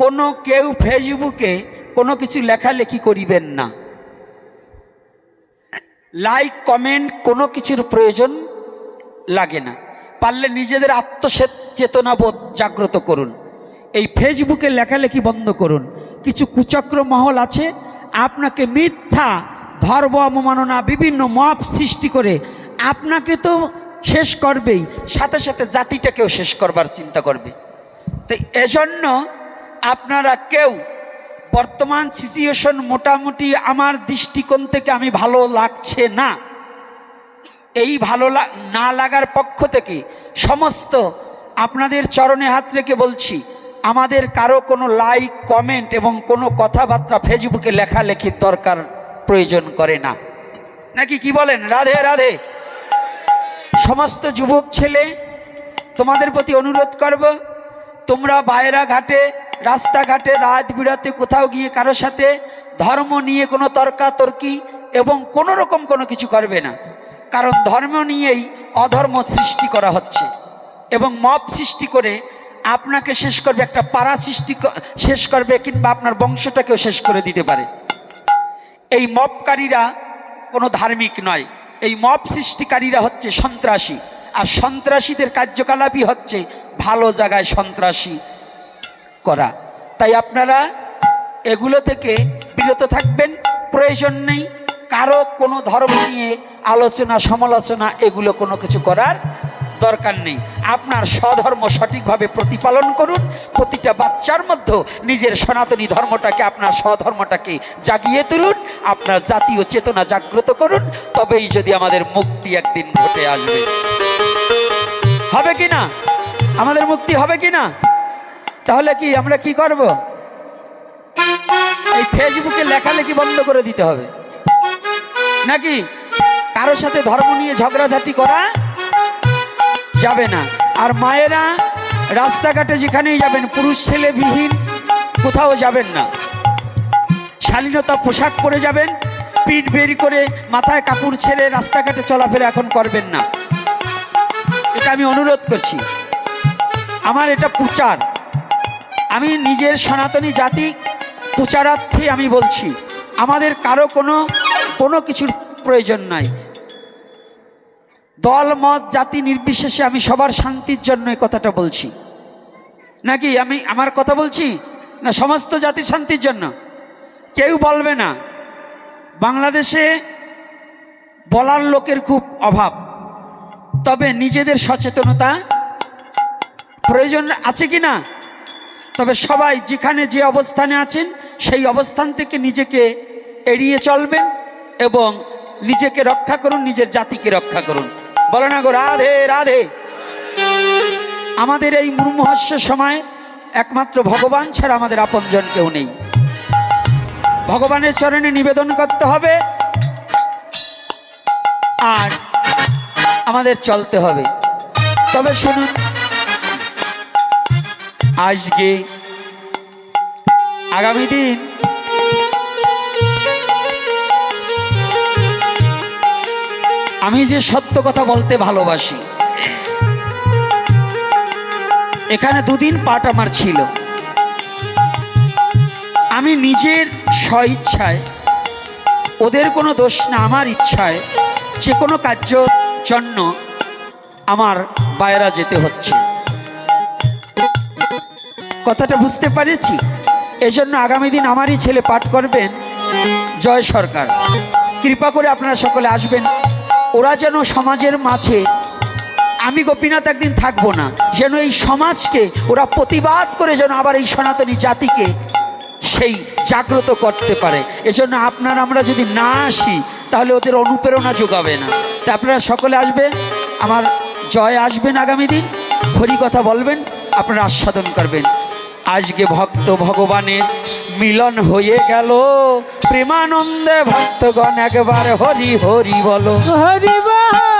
কোনো কেউ ফেসবুকে কোনো কিছু লেখালেখি করিবেন না। লাইক কমেন্ট কোনো কিছুর প্রয়োজন লাগে না। পারলে নিজেদের আত্মচেতনাবোধ জাগ্রত করুন। এই ফেসবুকে লেখালেখি বন্ধ করুন। কিছু কুচক্র মহল আছে আপনাকে মিথ্যা ধর্ম অবমাননা বিভিন্ন মব সৃষ্টি করে আপনাকে তো শেষ করবেই, সাথে সাথে জাতিটাকেও শেষ করবার চিন্তা করবে। তো এজন্য আপনারা কেউ বর্তমান সিচুয়েশন মোটামুটি আমার দৃষ্টিকোণ থেকে আমি ভালো লাগছে না, এই ভালো না লাগার পক্ষ থেকে সমস্ত আপনাদের চরণে হাত রেখে বলছি, আমাদের কারো কোনো লাইক কমেন্ট এবং কোনো কথাবার্তা ফেসবুকে লেখালেখির দরকার প্রয়োজন করে না। নাকি কি বলেন? রাধে রাধে। সমস্ত যুবক ছেলে তোমাদের প্রতি অনুরোধ করব, তোমরা বাইরা ঘাটে রাস্তাঘাটে রাত বিরাতে কোথাও গিয়ে কারো সাথে ধর্ম নিয়ে কোনো তর্কাতর্কি এবং কোনো রকম কোনো কিছু করবে না। কারণ ধর্ম নিয়েই অধর্ম সৃষ্টি করা হচ্ছে এবং মব সৃষ্টি করে আপনাকে শেষ করবে, একটা পাড়া শেষ করবে, কিংবা আপনার বংশটাকেও শেষ করে দিতে পারে। এই মবকারীরা কোনো ধার্মিক নয়, এই মব সৃষ্টিকারীরা হচ্ছে সন্ত্রাসী, আর সন্ত্রাসীদের কার্যকলাপই হচ্ছে ভালো জায়গায় সন্ত্রাসী করা। তাই আপনারা এগুলো থেকে বিরত থাকবেন। প্রয়োজন নেই কারো কোনো ধর্ম নিয়ে আলোচনা সমালোচনা, এগুলো কোনো কিছু করার দরকার নেই। আপনার স্বধর্ম সঠিকভাবে প্রতিপালন করুন। প্রতিটা বাচ্চার মধ্যে নিজের সনাতনী ধর্মটাকে, আপনার স্বধর্মটাকে জাগিয়ে তুলুন। আপনার জাতীয় চেতনা জাগ্রত করুন। তবেই যদি আমাদের মুক্তি একদিন ঘটে আসবে। হবে কি না? আমাদের মুক্তি হবে কি না? তাহলে কি আমরা কি করব? এই ফেসবুকে লেখালেখি বন্ধ করে দিতে হবে, নাকি কারোর সাথে ধর্ম নিয়ে ঝগড়াঝাটি করা যাবে না। আর মায়েরা রাস্তাঘাটে যেখানেই যাবেন, পুরুষ ছেলে বিহীন কোথাও যাবেন না। শালীনতা পোশাক পরে যাবেন। পিঠ বের করে মাথায় কাপড় ছেড়ে রাস্তাঘাটে চলাফেরা এখন করবেন না। এটা আমি অনুরোধ করছি। আমার এটা প্রচার, আমি নিজের সনাতনী জাতি প্রচারার্থে আমি বলছি। আমাদের কারো কোনো কিছুর প্রয়োজন নাই। দল মত জাতি নির্বিশেষে আমি সবার শান্তির জন্য এই কথাটা বলছি। নাকি আমি আমার কথা বলছি না সমস্ত জাতির শান্তির জন্য? কেউ বলবে না। বাংলাদেশে বলার লোকের খুব অভাব, তবে নিজেদের সচেতনতা প্রয়োজন আছে কি না? তবে সবাই যেখানে যে অবস্থানে আছেন সেই অবস্থান থেকে নিজেকে এড়িয়ে চলবেন এবং নিজেকে রক্ষা করুন, নিজের জাতিকে রক্ষা করুন। বলো না গো রাধে রাধে। আমাদের এই মুমুহস্য সময় একমাত্র ভগবান ছাড়া আমাদের আপনজন কেউ নেই। ভগবানের চরণে নিবেদন করতে হবে আর আমাদের চলতে হবে। তবে শুনুন, আজকে আগামী দিন আমি যে সত্য কথা বলতে ভালোবাসি, এখানে দুদিন পাঠ আমার ছিল। আমি নিজের স্বইচ্ছায়, ওদের কোনো দোষ না, আমার ইচ্ছায় যে কোনো কার্যর জন্য আমার বাইরে যেতে হচ্ছে। কথাটা বুঝতে পেরেছি। এজন্য আগামী দিন আমারই ছেলে পাঠ করবেন, জয় সরকার। কৃপা করে আপনারা সকলে আসবেন। ওরা যেন সমাজের মাঝে, আমি গোপীনাথ একদিন থাকবো না, যেন এই সমাজকে ওরা প্রতিবাদ করে যেন আবার এই সনাতনী জাতিকে সেই জাগ্রত করতে পারে। এজন্য আপনারা আমরা যদি না আসি তাহলে ওদের অনুপ্রেরণা যোগাবে না। তা আপনারা সকলে আসবেন, আমার জয় আসবেন। আগামী দিন হরি কথা বলবেন, আপনারা আস্বাদন করবেন। আজকে ভক্ত ভগবানের মিলন হয়ে গেল, প্রেমানন্দে ভক্তগণ একবার হরি হরি বলো। হরি বল।